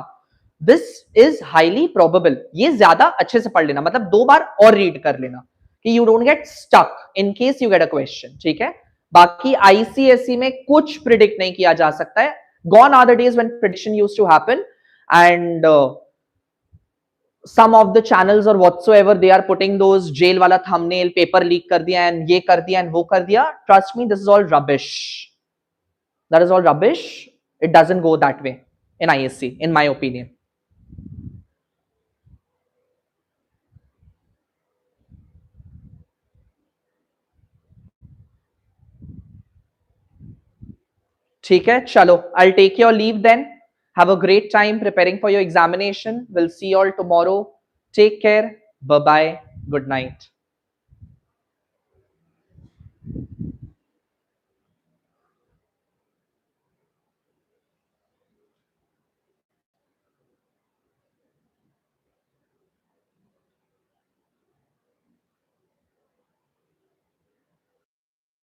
This is highly probable. ये ज्यादा अच्छे से पढ़ लेना, मतलब 2 बार और रीड कर लेना कि you don't get stuck in case you get a question. ठीक है, बाकी आईसीएसई में कुछ प्रिडिक्ट नहीं किया जा सकता है. Gone are the days when prediction used to happen and some of the channels or whatsoever they are putting those jail wala thumbnail, paper leak kar diya and ye kar diya and wo kar diya. Trust me, this is all rubbish. That is all rubbish. It doesn't go that way in ISC, in my opinion. ठीक है, चलो, I'll take your leave then. Have a great time preparing for your examination. We'll see you all tomorrow. Take care. Bye bye. Good night.